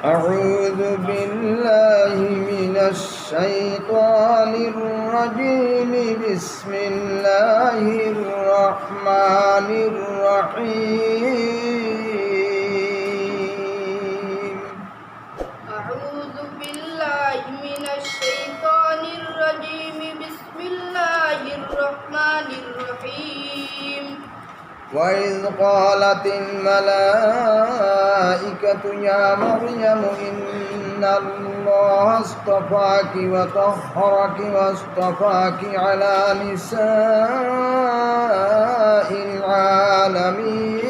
أعوذ بالله من الشيطان الرجيم بسم الله الرحمن الرحيم أعوذ بالله من الشيطان الرجيم بسم الله الرحمن الرحيم وإذ قالت الملائكة يا مريم إن الله اصطفاك وطهرك واصطفاك على نساء العالمين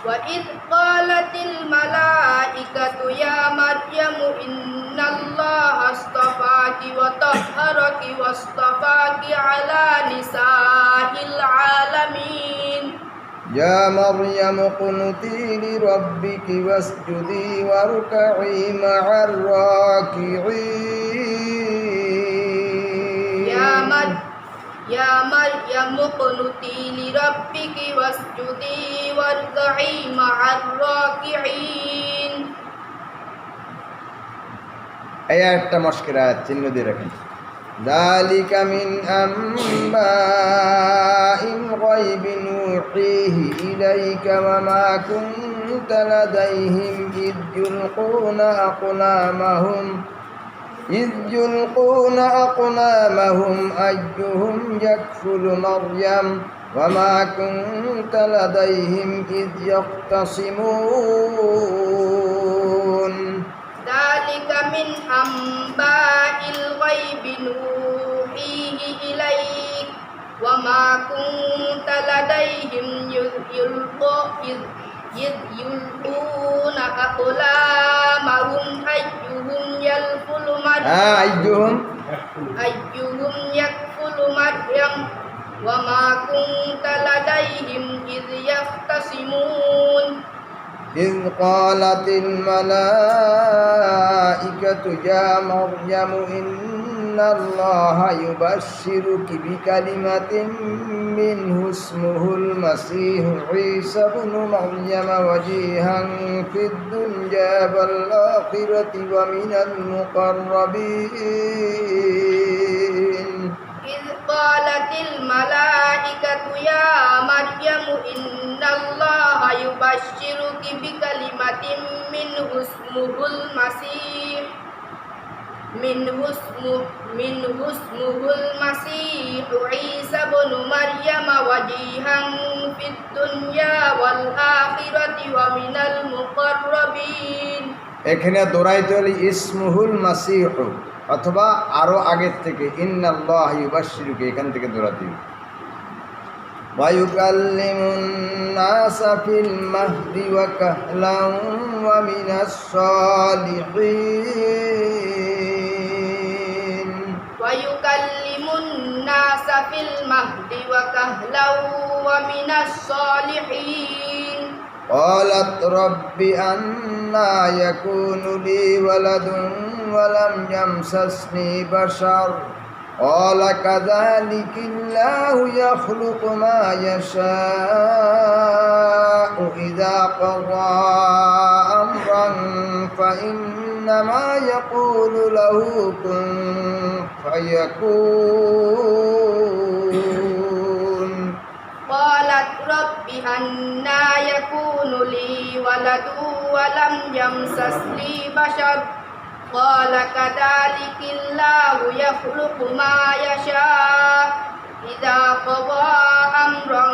وإذ قالت الملائكة يا مريم إن الله اصطفاك وطهرك واصطفاك على نساء العالمين يا مريم اقنتي لربك واسجدي واركعي مع الراكعين يا مريم اقنتي لربك واسجدي واركعي مع الراكعين এই একটা মশকের আয়াত চিহ্ন দিয়ে রাখেন ذلك من أنباء الغيب نوحيه إليك وما كنت لديهم إذ يلقون أقلامهم أيهم يكفل مريم وما كنت لديهم إذ يختصمون ذلك من أنباء الغيب نوحيه إليك وما كنت لديهم إذ يلقون أقلامهم أيهم يكفل مريم وما كنت لديهم إذ يختصمون إذ قالت الملائكة يا مريم إن الله يبشرك بكلمة منه اسمه المسيح عيسى بن مريم وجيها في الدنيا والآخرة ومن المقربين إذ قالت الملائكة يا مريم إن الله يبشرك بكلمة منه اسمه المسيح عيسى بن مريم وجيها في الدنيا والآخرة ومن المقربين এখানে দৌড়াইতে হলে ইসমুহুল মাসিহ অথবা আরো আগের থেকে ইন্নাল্লাহ ইউবাশশিরুকা এখান থেকে দৌড়াতে হবে ওয়ায়ুকাল্লিমুন নাসা ফিল মাহদি ওয়া কাহলান ওয়া মিনাস সালিহিন ويكلم الناس في المهد وكهلا ومن الصالحين قالت رب أنى يكون لي ولد ولم يمسسني بشر قال كذلك الله يخلق ما يشاء إذا قضى أمرا فإنما يقول له كن فيكون قالت رب أنى يكون لي ولد ولم يمسسني بشر قال كذلك الله يخلق ما يشاء إذا قضى أمرا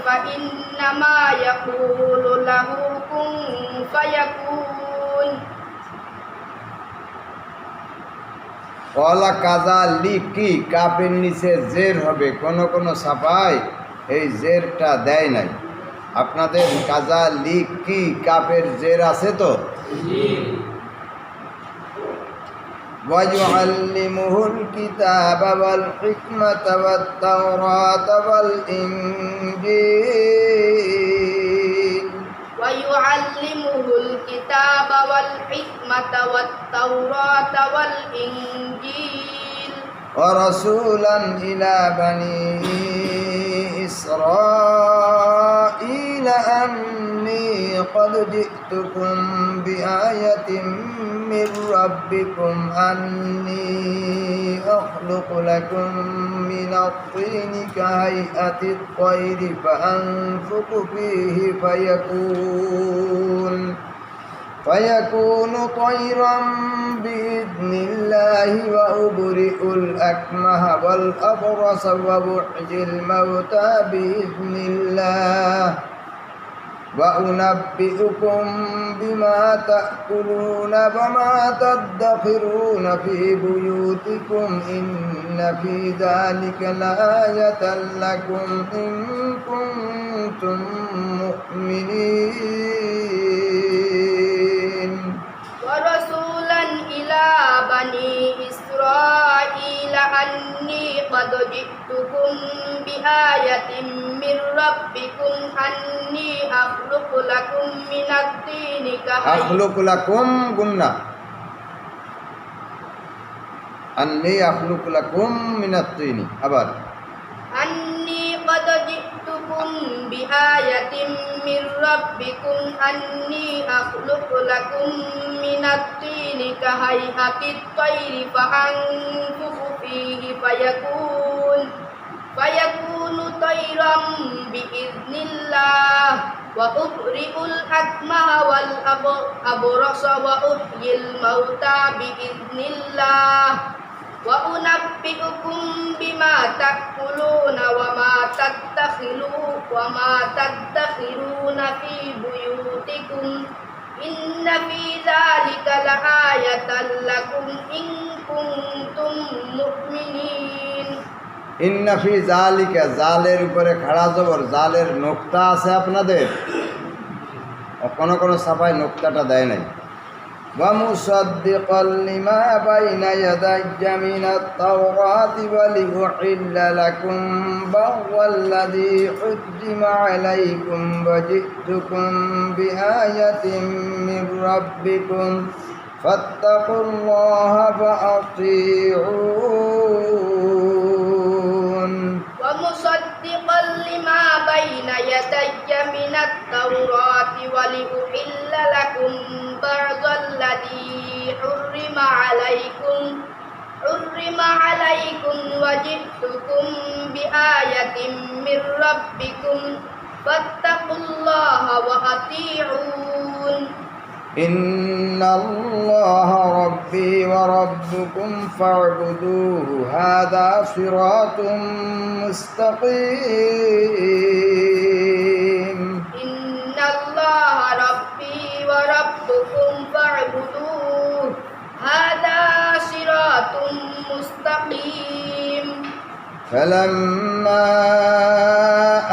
فإنما يقول له كن فيكون কলা কাজা লিকি কাপের নিচে জের হবে কোন কোন ছাপায় এই জেরটা দেয় নাই আপনাদের কাজা লিকি কাপের জের আছে তো ويعلمه الكتاب والحكمة والتوراة والإنجيل ويعلمه الكتاب والحكمة والتوراة والإنجيل ورسولا إلى بني إسرائيل أني قد جئتكم بآية من ربكم أني أخلق لكم من الطين كهيئة الطير فأنفخ فيه فيكون طيرا بإذن الله وأبرئ الأكمه والأبرص وأحيي الموتى بإذن الله وأنبئكم بما تأكلون وما تدخرون في بيوتكم إن في ذلك لآية لكم إن كنتم مؤمنين. ورسولا إلى بني إسرائيل أني قد جئتكم بآية من ربكم أني أخلق لكم من الطين أخلق لكم قلنا أني أخلق لكم من الطين أبدا أني قد جئتكم بآية من ربكم أني أخلق لكم من الطين كهيئة الطير فأنفخ فيه فيكون طيرا بإذن الله وأبرئ الأكمه والأبرص وأحيي الموتى بإذن الله وأنبئكم بما تأكلون وما تدخرون في بيوتكم إن في ذلك لآية لكم إن كنتم مؤمنين. إن في ذلك জালের উপরে খাড়া জবর জালের নোক্তা আছে আপনাদের কোন কোন ছাপায় নোক্তাটা দেয় নাই ومصدقا لما بين يدي من التوراة ولأحل لكم بعض الذي حرم عليكم وجئتكم بآية من ربكم فاتقوا الله وأطيعون. ومصدقا لما بين يدي من التوراة ولأحل لكم بعض الذي حرم عليكم وجئتكم بآية من ربكم فاتقوا الله وأطيعون. إن الله ربي وربكم فاعبدوه هذا صراط مستقيم. إن الله ربي وربكم فاعبدوه هذا صراط مستقيم. فلما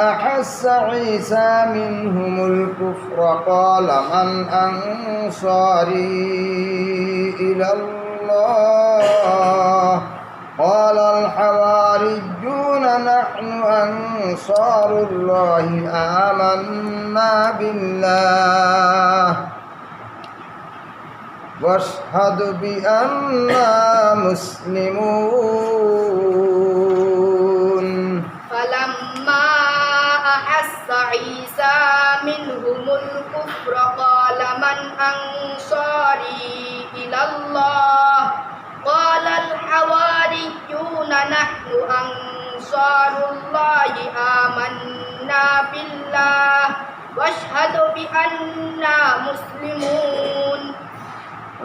أحس عيسى منهم الكفر قال من أنصاري إلى الله قال الحواريون نحن أنصار الله آمنا بالله واشهد بأننا مسلمون. فلما أحس عيسى منهم الكفر قال من أنصاري إلى الله قال الحواريون نحن أنصار الله آمنا بالله واشهد بأننا مسلمون.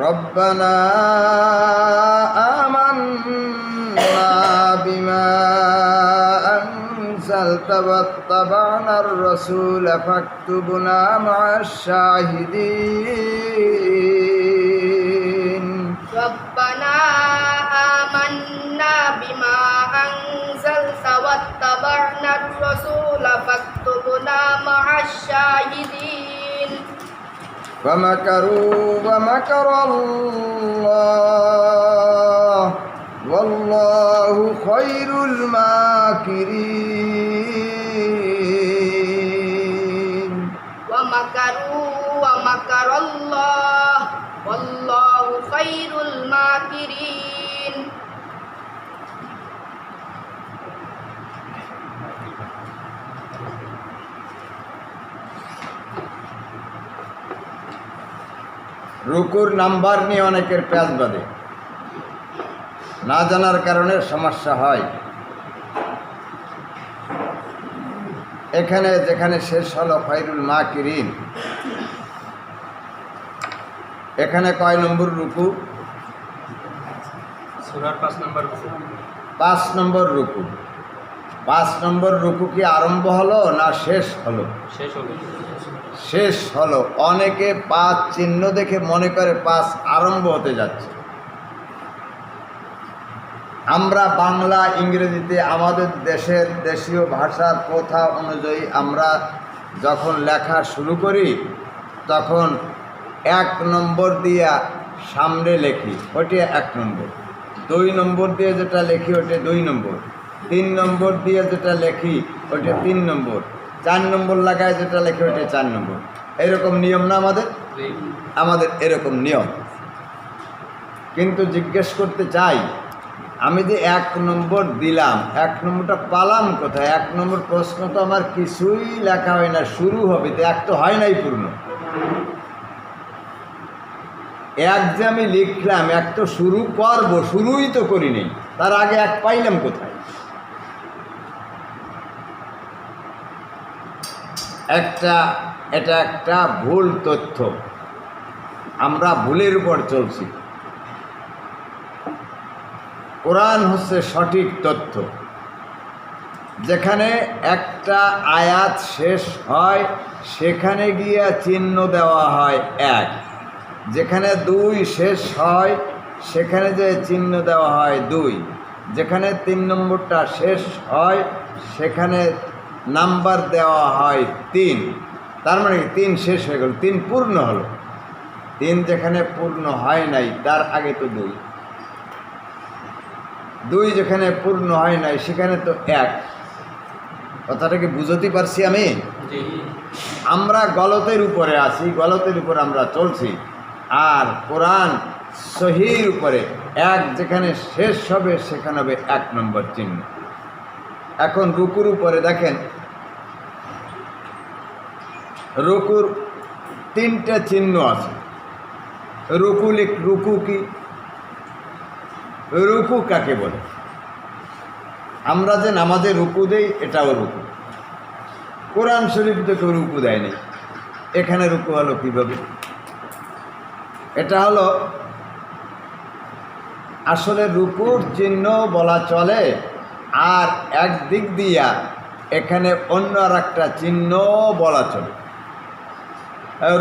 ربنا آمنا بما أنزلت واتبعنا الرسول فاكتبنا مع الشاهدين. ربنا آمنا بما أنزلت واتبعنا الرسول فاكتبنا مع الشاهدين. ومكروا ومكر الله والله خير الماكرين. ومكروا ومكر الله والله خير الماكرين. রুকুর নাম্বার নিয়ে অনেকের প্যাঁচ বাঁধে, না জানার কারণে সমস্যা হয়। এখানে যেখানে শেষ হলো খায়রুল মাকিরিন, এখানে কয় নম্বর রুকু? সূরার 5 নম্বর রুকু। 5 নম্বর রুকু। 5 নম্বর রুকু কি আরম্ভ হলো না শেষ হলো? শেষ হলো। শেষ হলো। অনেকে 5 চিহ্ন দেখে মনে করে 5 আরম্ভ হতে যাচ্ছে। আমরা বাংলা ইংরেজিতে আমাদের দেশের দেশীয় ভাষার প্রথা অনুযায়ী আমরা যখন লেখা শুরু করি তখন 1 নম্বর দিয়া সামনে লেখি, ওটি 1 নম্বর। 2 নম্বর দিয়ে যেটা লেখি ওটা 2 নম্বর। 3 নম্বর দিয়ে যেটা লেখি ওটা 3 নম্বর। 4 নম্বর লাগায় যেটা লেখি ওটা 4 নম্বর। এরকম নিয়ম না আমাদের এরকম নিয়ম। কিন্তু জিজ্ঞেস করতে চাই, আমি যে 1 নম্বর দিলাম, 1 নম্বরটা পালাম কোথায়? 1 নম্বর প্রশ্ন তো আমার কিছুই লেখা হয় না, শুরু হবে তো 1 তো হয় নাই পূর্ণ। 1 যে আমি লিখলাম, 1 তো শুরু করবো, শুরুই তো করিনি, তার আগে 1 পাইলাম কোথায়? এটা একটা ভুল তথ্য, আমরা ভুলের উপর চলছি। কোরআন হচ্ছে সঠিক তথ্য। যেখানে একটা আয়াত শেষ হয় সেখানে গিয়ে চিহ্ন দেওয়া হয় 1, যেখানে 2 শেষ হয় সেখানে যে চিহ্ন দেওয়া হয় 2, যেখানে 3 নম্বরটা শেষ হয় সেখানে নাম্বার দেওয়া হয় 3। তার মানে 3 শেষ হয়ে গেল, 3 পূর্ণ হলো। 3 যেখানে পূর্ণ হয় নাই তার আগে তো 2, 2 যেখানে পূর্ণ হয় নাই সেখানে তো 1। কথাটাকে বুঝতে পারছি আমি? আমরা গলতের উপরে আছি, গলতের উপর আমরা চলছি, আর কোরআন সহির উপরে 1 যেখানে শেষ হবে সেখানে হবে 1 নম্বর চিহ্ন। এখন রুকুর উপরে দেখেন, রুকুর 3টে চিহ্ন আছে। রুকু কি? রুকু কাকে বলে? আমরা যে নামাজে রুকু দেই এটাও রুকু। কোরআন শরীফ তো কেউ রুকু দেয়নি, এখানে রুকু হলো কীভাবে? এটা হলো আসলে রুকুর চিহ্ন বলা চলে, আর একদিক দিয়া এখানে অন্য আর একটা চিহ্ন বলা চলে।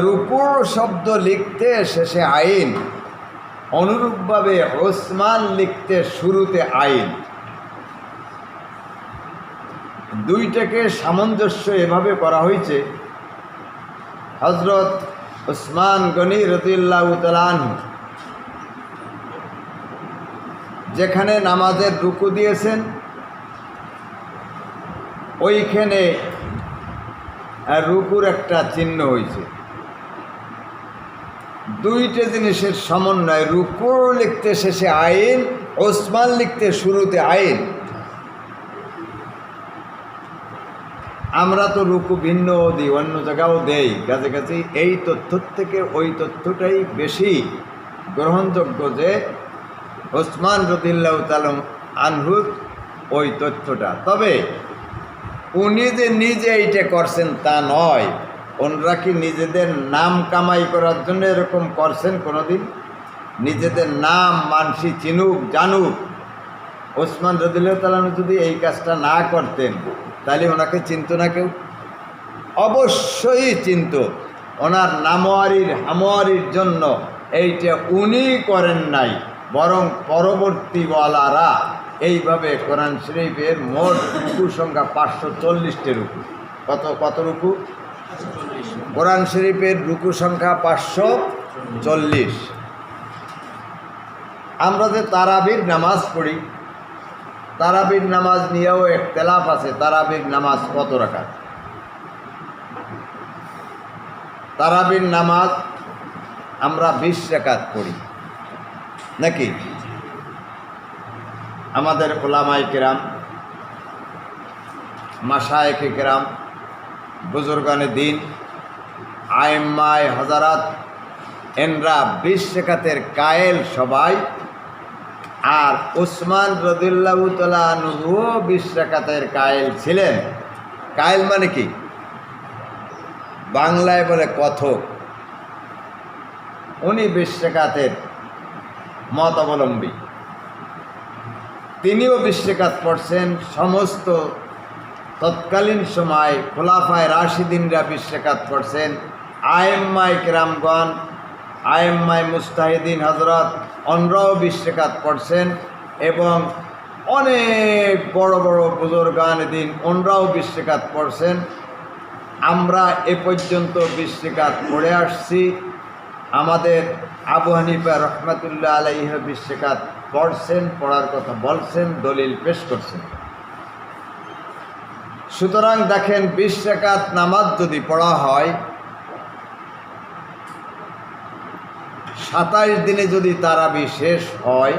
রুকুর শব্দ লিখতে শেষে আইন, অনুরূপভাবে ওসমান লিখতে শুরুতে আইন। দুইটাকে সামঞ্জস্য এভাবে করা হয়েছে, হযরত ওসমান গনি রাদিয়াল্লাহু তাআলা আনহু যেখানে নামাজের রুকু দিয়েছেন ওইখানে রুকুর একটা চিহ্ন হয়েছে। দুইটা জিনিসের সমন্বয়, রুকু লিখতে শেষে আইন, ওসমান লিখতে শুরুতে আইন। আমরা তো রুকু ভিন্ন দিই, অন্য জায়গাও দেই, কাছাকাছি। এই তথ্য থেকে ওই তথ্যটাই বেশি গ্রহণযোগ্য যে ওসমান রাদিয়াল্লাহু তাআলা আনহুর ওই তথ্যটা। তবে উনি যে নিজে এইটা করছেন তা নয়। ওনারা কি নিজেদের নাম কামাই করার জন্য এরকম করছেন কোনোদিন? নিজেদের নাম মানসি চিনুক জানুক। ওসমান রাদিয়াল্লাহু তাআলা যদি এই কাজটা না করতেন তাহলে ওনাকে চিনত না কেউ? অবশ্যই চিনত। ওনার নামোয়ারির হামোয়ারির জন্য এইটা উনি করেন নাই, বরং পরবর্তীওয়ালারা এইভাবে কোরআন শরীফের মোট রুকু সংখ্যা 540টে রুকু। কত রুকু? কোরআন শরীফের রুকু সংখ্যা 540। আমরা যে তারাবির নামাজ পড়ি, তারাবির নামাজ নিয়েও ইখতিলাফ আছে। তারাবির নামাজ কত রাকাত? তারাবির নামাজ আমরা 20 রাকাত পড়ি নাকি? আমাদের উলামায়ে কেরাম, মাশায়েখে কেরাম, বুজুর্গানে দিন, আইম্মায়ে হাজারাত এনরা 20 রাকাতের কায়েল সবাই, আর উসমান রাদিয়াল্লাহু তাআলা আনহু 20 রাকাতের কায়েল ছিলেন। কায়েল মানে কি? বাংলায় বলে কথক। উনি 20 রাকাতের মত অবলম্বী। তিনিও 20 রাকাত পড়ছেন। সমস্ত তৎকালীন সময় খোলাফায়ে রাশিদিনরা 20 রাকাত পড়ছেন। আইম্মায়ে কেরামগণ, আইম্মায়ে মুজতাহিদিন হযরত অনরাও 20 রাকাত পড়ছেন, এবং অনেক বড় বড় বুজুর্গান দিন ওনরাও 20 রাকাত পড়ছেন। আমরা এ পর্যন্ত 20 রাকাত পড়ে আসছি। আমাদের আবু হানিফা রহমাতুল্লাহ আলাইহি 20 রাকাত পড়ছেন, পড়ার কথা বলছেন, দলিল পেশ করছেন। সুতরাং দেখেন, 20 রাকাত নামাজ যদি পড়া হয়, 27 দিনে যদি তারাবি শেষ হয়,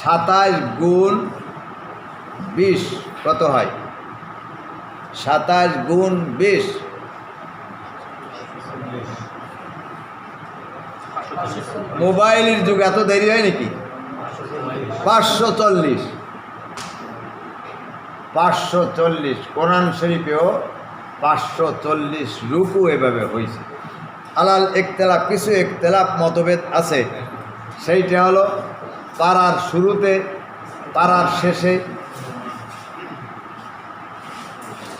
27 গুণ 20 কত হয়? 27 গুণ 20 মোবাইলের যুগ, এত দেরি হয় নাকি? 540 540 কোরআন শরীফেও 540 রুকু এভাবে হয়েছে। আলাল ইখতিলাফ, কিছু ইখতিলাফ মতভেদ আছে। সেইটা হলো পারার শুরুতে, পারার শেষে,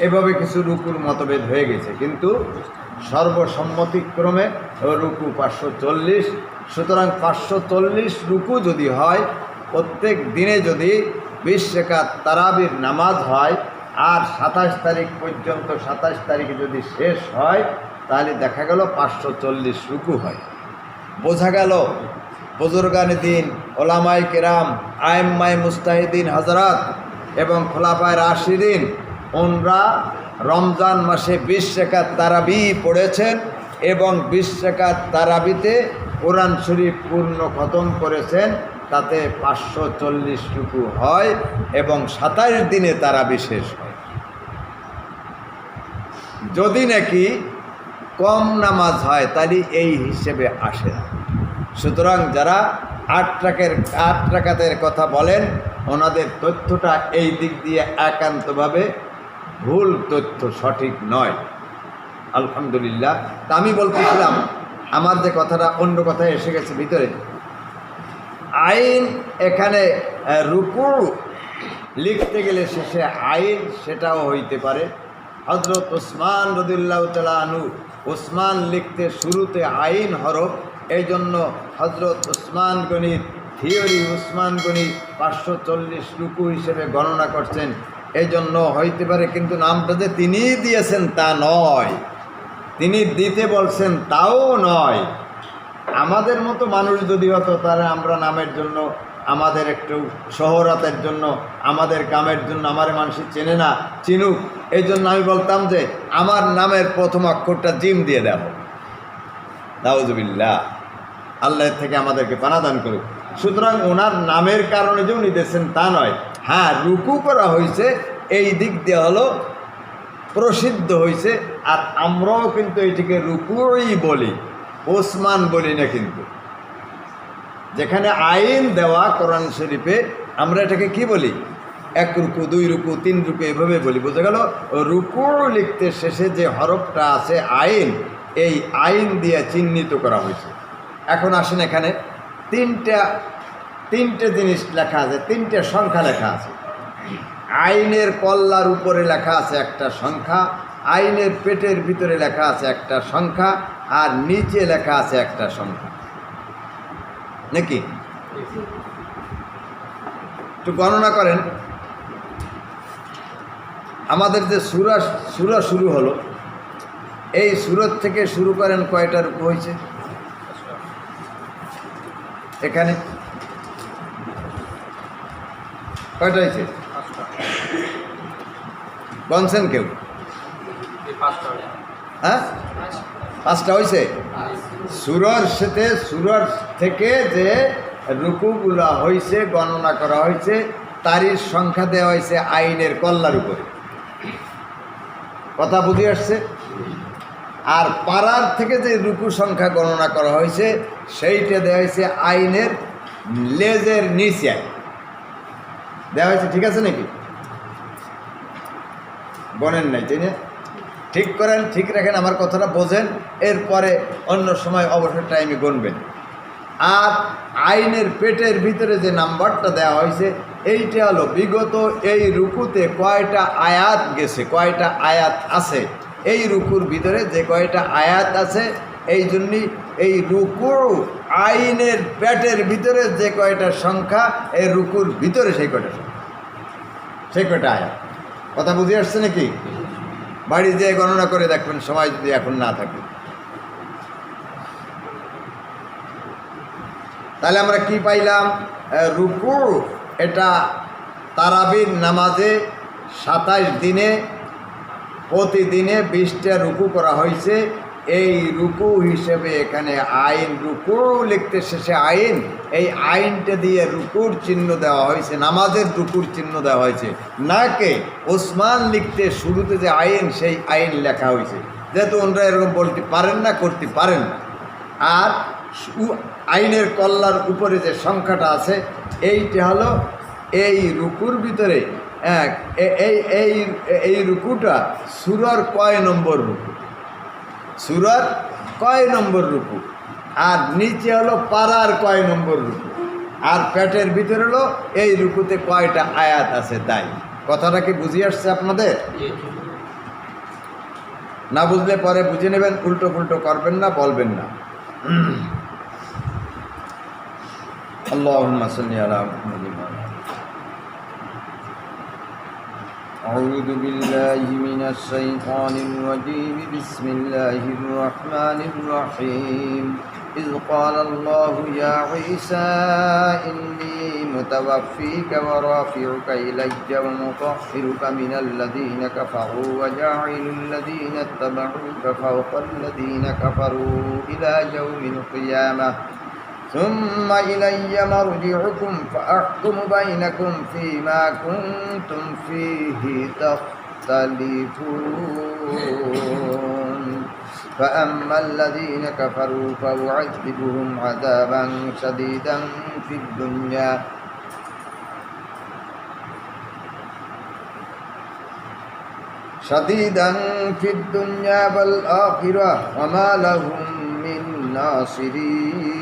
এভাবে কিছু রুকুর মতভেদ হয়ে গেছে, কিন্তু সর্বসম্মতিক্রমে রুকু 540। সুতরাং 540 রুকু যদি হয়, প্রত্যেক দিনে যদি 20 রাকাত তারাবির নামাজ হয়, আর 27 তারিখ পর্যন্ত, 27 তারিখে যদি শেষ হয়, তাহলে দেখা গেল 540 রুকু হয়। বোঝা গেল বুজুর্গান দিন, ওলামায়ে কেরাম, আইম্মায়ে মুজতাহিদিন হযরত এবং খোলাফায়ে রাশিদিন ওনরা রমজান মাসে 20 রাকাত তারাবি পড়েছেন, এবং 20 রাকাত তারাবিতে কোরআন শরীফ পূর্ণ খতম করেছেন। তাতে 540 রুকু হয়, এবং 27 দিনে তারাবি শেষ হয়। যদি নাকি কম নামাজ হয়, তাহলে এই হিসেবে আসে না। সুতরাং যারা 8 রাকাতের কথা বলেন, ওনাদের তথ্যটা এই দিক দিয়ে একান্তভাবে ভুল তথ্য, সঠিক নয়। আলহামদুলিল্লাহ। তা আমি বলতেছিলাম, আমার যে কথাটা অন্য কথায় এসে গেছে ভিতরে, আইন, এখানে রুকু লিখতে গেলে শেষে আইন, সেটাও হইতে পারে। হযরত উসমান রাদিয়াল্লাহু তাআলা আনহু, উসমান লিখতে শুরুতে আইন হরফ, এই জন্য হযরত উসমান গণিত থিওরি, উসমান গণিত 540 রুকু হিসেবে গণনা করছেন। এই জন্য হইতে পারে, কিন্তু নামটা যে তিনিই দিয়েছেন তা নয়, তিনি দিতে বলছেন তাও নয়। আমাদের মতো মানুষ যদি হতো, তাহলে আমরা নামের জন্য, আমাদের একটু শহরাতের জন্য, আমাদের কামের জন্য, আমার মানুষ চেনে না, চিনুক, এই জন্য আমি বলতাম যে আমার নামের প্রথম অক্ষরটা জিম দিয়ে দেব। নাউজুবিল্লাহ, আল্লাহ থেকে আমাদেরকে পানাদান করুক। সুতরাং ওনার নামের কারণে যে উনি দিয়েছেন তা নয়। হ্যাঁ, রুকু করা হয়েছে, এই দিক দিয়ে হলো প্রসিদ্ধ হয়েছে, আর আমরাও কিন্তু এটিকে রুকুই বলি, ওসমান বলি না। কিন্তু যেখানে আইন দেওয়া কোরআন শরীফে, আমরা এটাকে কি বলি? 1 রুকু, 2 রুকু, 3 রুকু, এভাবে বলি। বোঝা গেল? রুকু লিখতে শেষে যে হরফটা আছে আইন, এই আইন দিয়ে চিহ্নিত করা হয়েছে। এখন আসেন, এখানে তিনটে জিনিস লেখা আছে, 3টে সংখ্যা লেখা আছে। আইনের কল্লার উপরে লেখা আছে একটা সংখ্যা, আইনের পেটের ভিতরে লেখা আছে একটা সংখ্যা, আর নিচে লেখা আছে একটা সংখ্যা, নাকি? একটু গণনা করেন। আমাদের যে সূরা শুরু হলো, এই সূরা থেকে শুরু করেন, কয়টা রুকু হয়েছে এখানে? কয়টা হয়েছে? গনছেন কেউ? হ্যাঁ, 5টা হয়েছে। সূরার থেকে যে রুকুগুলা হয়েছে, গণনা করা হয়েছে, তারই সংখ্যা দেওয়া হয়েছে আইনের কল্লার উপরে। কথা বুঝে আসছে? আর পাড়ার থেকে যে রুকু সংখ্যা গণনা করা হয়েছে সেইটা দেওয়া হয়েছে আইনের লেজের নিচে দেওয়া হয়েছে। ঠিক আছে নাকি? গণেন নাই, তাই না? ঠিক করেন, ঠিক রাখেন, আমার কথাটা বোঝেন, এরপরে অন্য সময় অবসর টাইমে গুনবেন। আর আইনের পেটের ভিতরে যে নাম্বারটা দেওয়া হয়েছে এইটা হলো বিগত এই রুকুতে কয়টা আয়াত গেছে, কয়টা আয়াত আছে, এই রুকুর ভিতরে যে কয়টা আয়াত আছে, এই জন্যই এই রুকু আইনের পেটের ভিতরে যে কয়টা সংখ্যা, এই রুকুর ভিতরে সেই কয়টা সংখ্যা, সেই কয়টা আয়াত। কথা বুঝে আসছে নাকি? বাড়ি যেয়ে গণনা করে দেখবেন সময় যদি এখন না থাকে। তাহলে আমরা কি পাইলাম? রুকু এটা তারাবির নামাজে 27 দিনে প্রতিদিনে 20টা রুকু করা হয়েছে। এই রুকু হিসেবে এখানে আইন, রুকু লিখতে শেষে আইন, এই আইনটা দিয়ে রুকুর চিহ্ন দেওয়া হয়েছে, নামাজের রুকুর চিহ্ন দেওয়া হয়েছে, নাকে ওসমান লিখতে শুরুতে যে আইন সেই আইন লেখা হয়েছে। যেহেতু ওনারা এরকম বলতে পারেন না, করতে পারেন না। আর আইনের কল্লার উপরে যে সংখ্যাটা আছে এইটা হলো এই রুকুর ভিতরে এই রুকুটা সূরার কয় নম্বর রুকু, সূরার কয় নম্বর রুকু, আর নিচে হলো পারার কয় নম্বর রুকু, আর পেটের ভিতরে হলো এই রুকুতে কয়টা আয়াত আছে। তাই কথাটা কি বুঝিয়ে আসছে আপনাদের? না বুঝলে পরে বুঝে নেবেন, উল্টো পুল্টো করবেন না, বলবেন না। اللهم صل على محمد وعلى أعوذ بالله من الشيطان الرجيم بسم الله الرحمن الرحيم إذ قال الله يا عيسى إني متوفيك ورافعك إلي ومطهرك من الذين كفروا وجاعل الذين اتبعوك فوق الذين كفروا إلى يوم القيامة ثم إلي مرجعكم فأحكم بينكم فيما كنتم فيه تختلفون فأما الذين كفروا فأعذبهم عذابا شديدا في الدنيا والآخرة وما لهم من ناصرين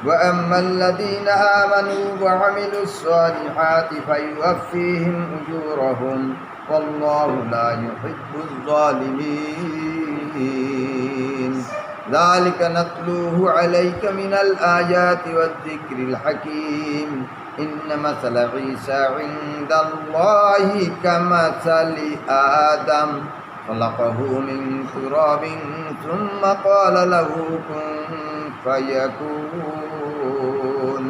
وأما الذين آمنوا وعملوا الصالحات فيوفيهم أجورهم والله لا يحب الظالمين ذلك نتلوه عليك من الآيات والذكر الحكيم إن مثل عيسى عند الله كمثل آدم خلقه من تراب ثم قال له كن فيكون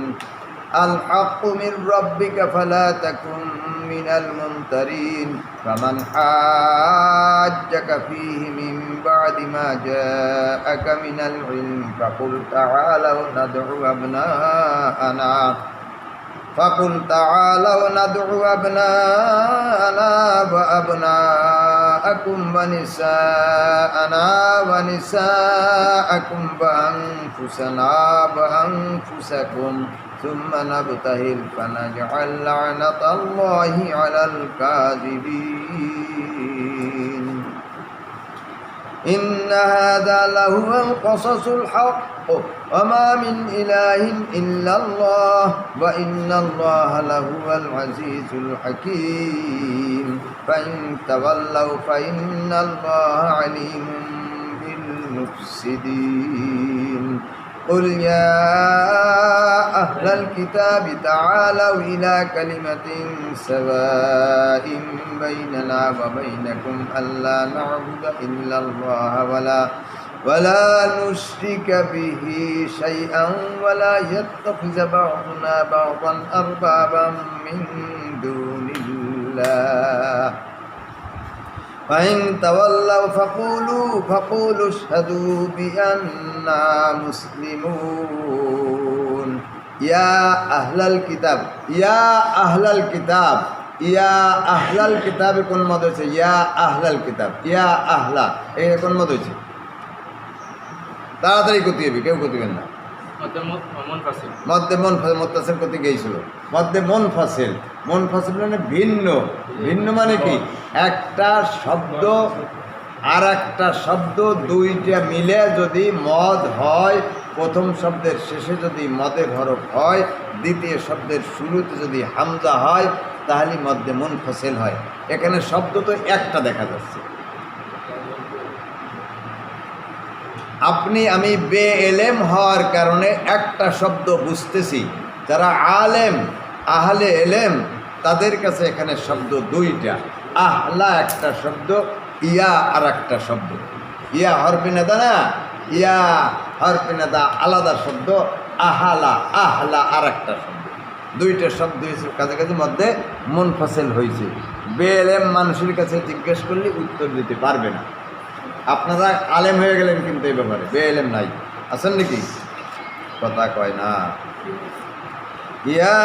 الحق من ربك فلا تكن من الممترين فمن حاجك فيه من بعد ما جاءك من العلم فقل تعالوا ندعو أبناءنا وأبناءكم ونساءنا ونساءكم وأنفسنا وأنفسكم ثم نبتهل فنجعل لعنة الله على الكاذبين إن هذا لهو القصص الحق وما من إله إلا الله وإن الله لهو العزيز الحكيم فإن تولوا فإن الله عليم بالمفسدين قل يا أهل الكتاب تعالوا إلى كلمة سواء بيننا وبينكم ألا نعبد إلا الله ولا نشرك به شيئا ولا يتخذ بعضنا بعضا أربابا من دون الله فإن تولوا فقولوا اشهدوا بأننا مسلمون يا أهل الكتاب ইয়া আহলাল কিতাবে কোন মত হয়েছে? ইয়া আহলাল কিতাব, ইয়া আহলা, এই কোন মত হয়েছে? তাড়াতাড়ি করতে হবে, কেউ করতেবেন না। মধ্যে মোত্তাসিল করতে গিয়েছিল, মধ্যে মনফাসিল। মনফাসিল মানে ভিন্ন। ভিন্ন মানে কি? একটা শব্দ আর একটা শব্দ দুইটা মিলে যদি মদ হয়, প্রথম শব্দের শেষে যদি মদের হরফ হয়, দ্বিতীয় শব্দের শুরুতে যদি হামজা হয়, তাহলে মধ্যে মুনফাসিল হয়। এখানে শব্দ তো একটা দেখা যাচ্ছে। আপনি আমি বেএলেম হওয়ার কারণে একটা শব্দ বুঝতেছি, যারা আলেম আহলে এলেম তাদের কাছে এখানে শব্দ দুইটা। আহলা একটা শব্দ, ইয়া আর একটা শব্দ। ইয়া হরফে নেদা না, ইয়া হরফে নেদা আলাদা শব্দ, আহালা আহলা আর একটা শব্দ। দুইটা শব্দ হয়েছে কাছাকাছি, মধ্যে মুনফাসিল হয়েছে। বেএলেম মানুষের কাছে জিজ্ঞেস করলে উত্তর দিতে পারবে না। আপনারা আলেম হয়ে গেলেন কিন্তু এই ব্যাপারে বেএলেম নাই, আছেন নাকি? কথা কয় না। ইয়া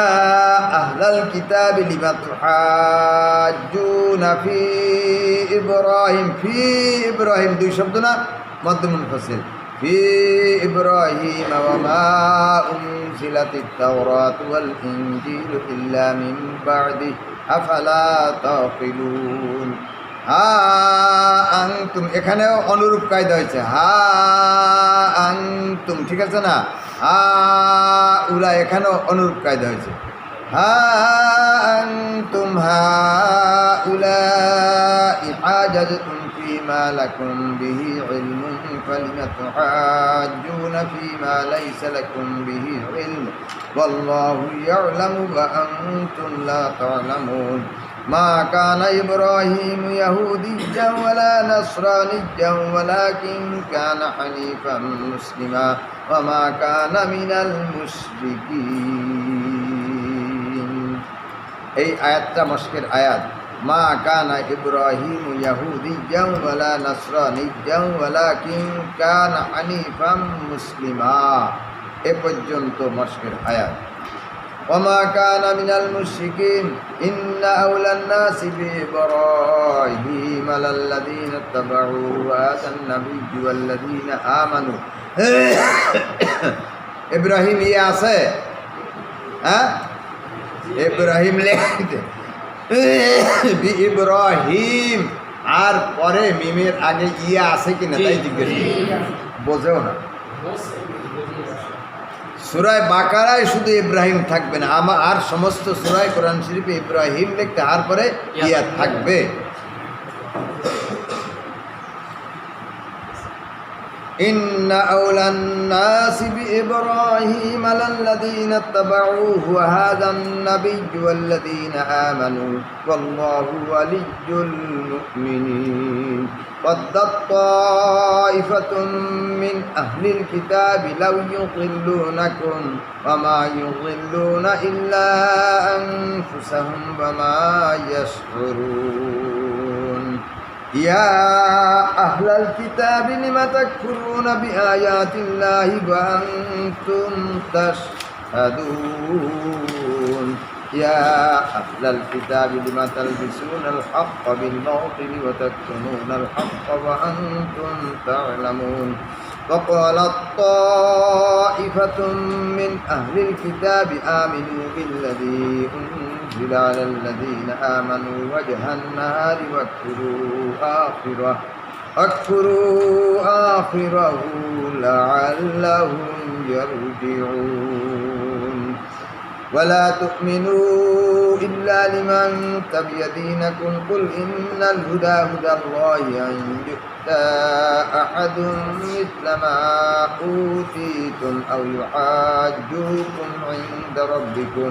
আহলাল কিতাবি লিমা তুহাজ্জুনা ফি ইব্রাহিম। ফি ইব্রাহিম দুই শব্দ না, মধ্যে মুনফাসিল। ফি ইব্রাহিম ওয়া মা উনজিলাতিত তাওরাতু ওয়াল ইনজিলু ইল্লা মিন বা'দি আফালা তাকিলুন। হা আনতুম, এখানেও অনুরূপ কায়দা হয়েছে। হা আনতুম, ঠিক আছে না? হা উলা, এখানেও অনুরূপ কায়দা হয়েছে। হা আনতুম হা উলা হাজাজতুম ফীমা লাকুম বিহি ইলমুন ফালিমা তুহাজ্জুনা ফীমা লাইসা লাকুম বিহি ইলম ওয়াল্লাহু ইয়া'লামু ওয়া আনতুম লা তা'লামুন। ما كان إبراهيم يهوديا ولا نصرانيا ولكن كان حنيفا مسلما وما كان من المشركين। এই আয়াতটা মশকের আয়াত। মা কানা ইব্রাহিম ইয়াহুদিয়্যান ওয়ালা নাসরানিয়্যান ওয়ালাকিন কানা হানিফাম মুসলিমা, এ পর্যন্ত মশকের আয়াত। وما كان من المشركين إن أولى الناس بإبراهيم للذين اتبعوه وهذا النبي والذين آمنوا। ইব্রাহিম ইয়ে আছে, হ্যাঁ ইব্রাহিম লিখতে ইব্রাহিম, আর পরে মিমের আগে ইয়া আছে কিনা তাই জিজ্ঞেস বোঝেও না। সূরা বাকারায় শুধু ইব্রাহিম থাকবে না, আর সমস্ত সূরা কোরআন শরীফে ইব্রাহিম লিখতে আর পরে ইয়া থাকবে। ইন্না আওলান নাসি বিইব্রাহিম লাল্লাযীনা ইত্তাবাউহু ওয়া হাযান নাবিয়্যু ওয়াল্লাযীনা আমানু ওয়াল্লাহু ওয়ালিয়্যুল মুমিনিন। وَدَّتْ طَائِفَةٌ مِّنْ أَهْلِ الْكِتَابِ لَوْ يُضِلُّونَكُمْ وَمَا يُضِلُّونَ إِلَّا أَنفُسَهُمْ وَمَا يَشْعُرُونَ يَا أَهْلَ الْكِتَابِ لِمَ تَكْفُرُونَ بِآيَاتِ اللَّهِ وَأَنْتُمْ تَشْهَدُونَ يا أهل الكتاب لما تلبسون الحق بالباطل وتكتمون الحق وأنتم تعلمون وقالت طائفة من أهل الكتاب آمنوا بالذي أنزل على الذين آمنوا وجه النهار واكفروا آخره لعلهم يرجعون ولا تؤمنوا إلا لمن تبع دينكم قل إن الهدى هدى الله أن يؤتى أحد مثل ما أوتيتم أو يحاجوكم عند ربكم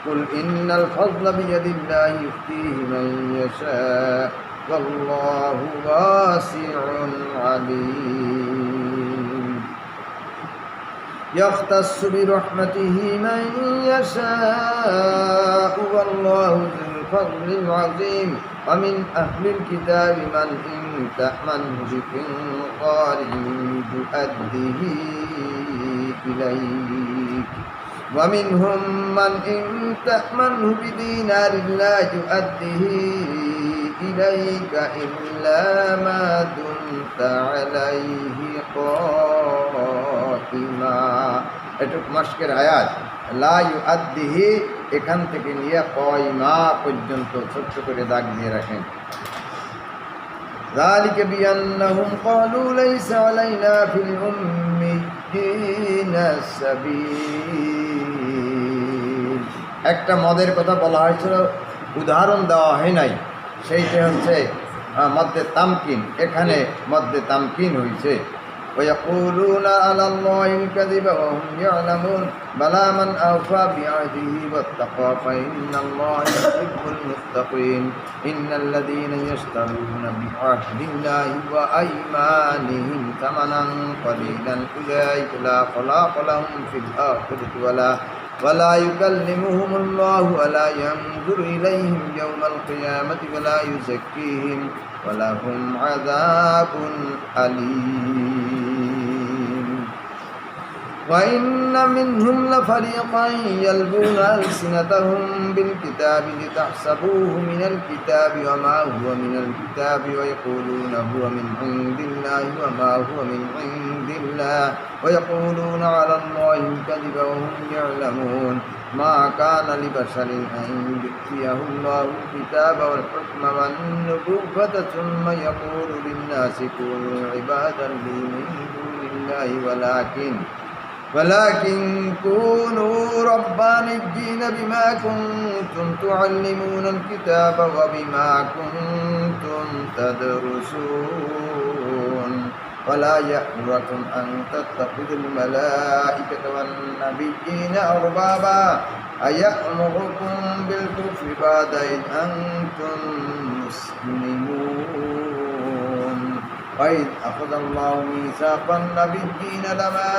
قل إن الفضل بيد الله يؤتيه من يشاء والله واسع عليم يختص برحمته من يشاء والله ذو الفضل العظيم ومن أهل الكتاب من إن تأمنه بقنطار تؤديه إليك ومنهم من إن تأمنه بدينار لا يؤديه إليك إلا ما دمت عليه قائما। এটুক মাসকের আয়াত লা ইউআদ্দিহি এখান থেকে নিয়ে কয়মা পর্যন্ত ছোট্ট করে দাগ দিয়ে রাখেন। ذلك بأنهم قالوا ليس علينا في الأميين سبيل। একটা মদের কথা বলা হয়েছিল, উদাহরণ দেওয়া হয় নাই, সেইটা হচ্ছে মদ্দে তামকিন। এখানে মদ্দে তামকিন হয়েছে। ويقولون على الله الكذب وهم يعلمون بلى من أوفى بعهده واتقى فإن الله يحب المتقين إن الذين يشترون بعهد الله وأيمانهم ثمنا قليلا أولئك لا خلاق لهم في الآخرة ولا يكلمهم الله ولا ينظر إليهم يوم القيامة ولا يزكيهم ولهم عذاب أليم وإن منهم لفريقا يلبون ألسنتهم بالكتاب لتحسبوه من الكتاب وما هو من الكتاب ويقولون هو من عند الله وما هو من عند الله ويقولون على الله الكذب وهم يعلمون ما كان لبشر أن يؤتيه الله الكتاب والحكم والنبوة ثم يقول للناس كونوا عبادا لي من دون الله ولكن كونوا ربانيين بما كنتم تعلمون الكتاب وبما كنتم تدرسون ولا يأمركم أن تتخذوا الملائكة والنبيين أربابا أيأمركم بالكفر بعد إذ أنتم مسلمون وإذ أخذ الله ميثاق النبيين لما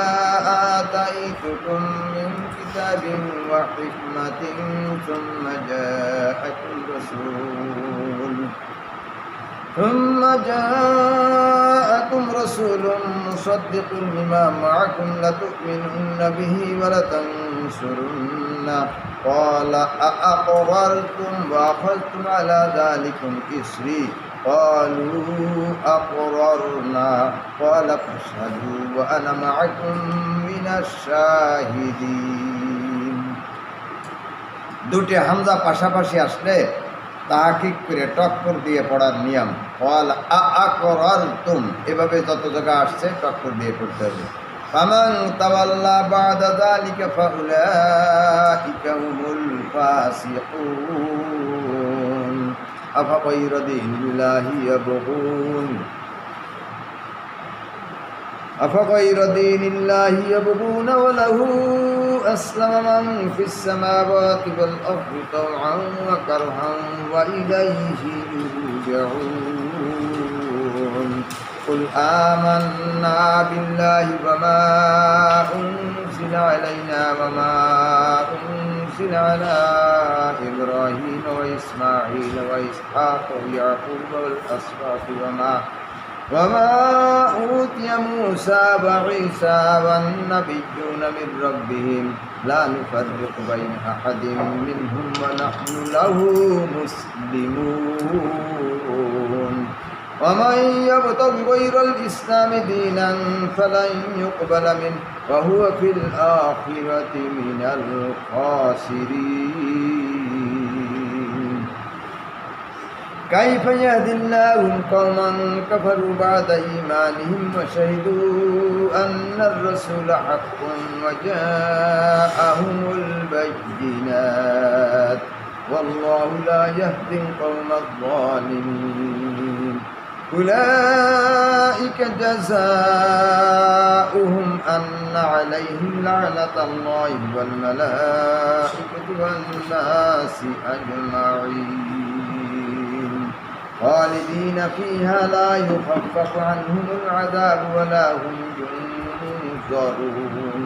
آتيتكم من كتاب وحكمة ثم جاءكم رسول مصدق لما معكم لتؤمنن به ولتنصرنه قال أأقررتم وأخذتم على ذلكم إصري قالوا أقررنا قال فاشهدوا وأنا معكم من الشاهدين। দুটি হামজা পাশাপাশি আসলে তাহকিক করে টক্কর দিয়ে পড়ার নিয়ম। ওয়াল আকরারতুম এভাবে যত জায়গা আসছে টক্কর দিয়ে পড়তে হবে। ফামান তাওয়াল্লা বাদা যালিকা ফাউলাইকা হুমুল ফাসিকুন আফাগায়রা দীনিল্লাহি ইয়াবগুন أفغير دين الله يبغون وله أسلم من في السماوات والأرض طوعا وكرها وإليه يرجعون قل آمنا بالله وما أنزل علينا وما أنزل على إبراهيم وإسماعيل وإسحاق ويعقوب والأسباط وما أوتي موسى وعيسى والنبيون من ربهم لا نفرق بين أحد منهم ونحن له مسلمون ومن يبتغ غير الإسلام دينا فلن يقبل منه وهو في الآخرة من الخاسرين كيف يهدي الله قوما كفروا بعد إيمانهم وشهدوا أن الرسول حق وجاءهم البينات والله لا يهدي القوم الظالمين أولئك جزاؤهم أن عليهم لعنة الله والملائكة والناس أجمعين خالدين فيها لا يخفف عنهم العذاب ولا هم ينظرون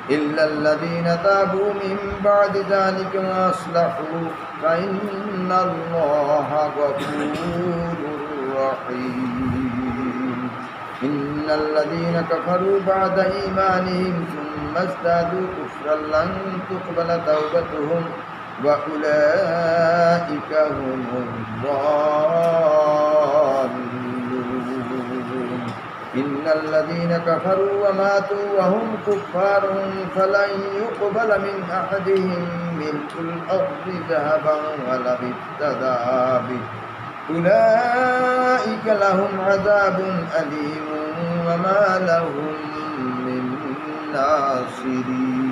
إلا الذين تابوا من بعد ذلك وأصلحوا فإن الله غفور رحيم إن إن الذين كفروا بعد إيمانهم ثم ازدادوا كفرا لن تقبل توبتهم وأولئك هم الضالون إن الذين كفروا وماتوا وهم كفار فلن يقبل من أحدهم ملء الأرض ذهبا ولو افتدى به أولئك لهم عذاب أليم وما لهم من ناصرين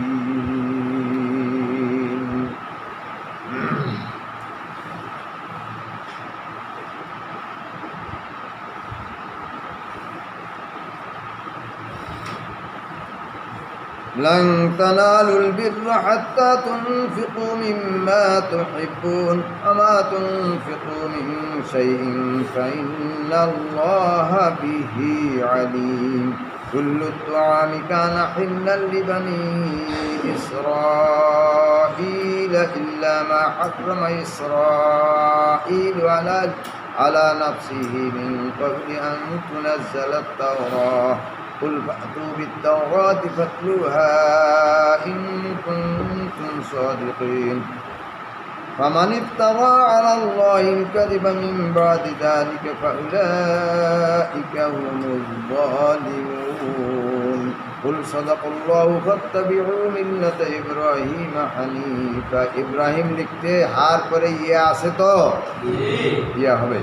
لن تنالوا البر حتى تنفقوا مما تحبون وما تنفقوا من شيء فإن الله به عليم كل الطعام كان حلا لبني إسرائيل إلا ما حرم إسرائيل على نفسه من قبل أن تنزل التوراة قل فأتوا بالتوراة فاتلوها إن كنتم صادقين فمن افترى على الله الكذب من بعد ذلك فأولئك هم الظالمون قل صدق الله فاتبعوا ملة إبراهيم حنيفا إبراهيم लिखते हार परे ये आसे तो ये হবে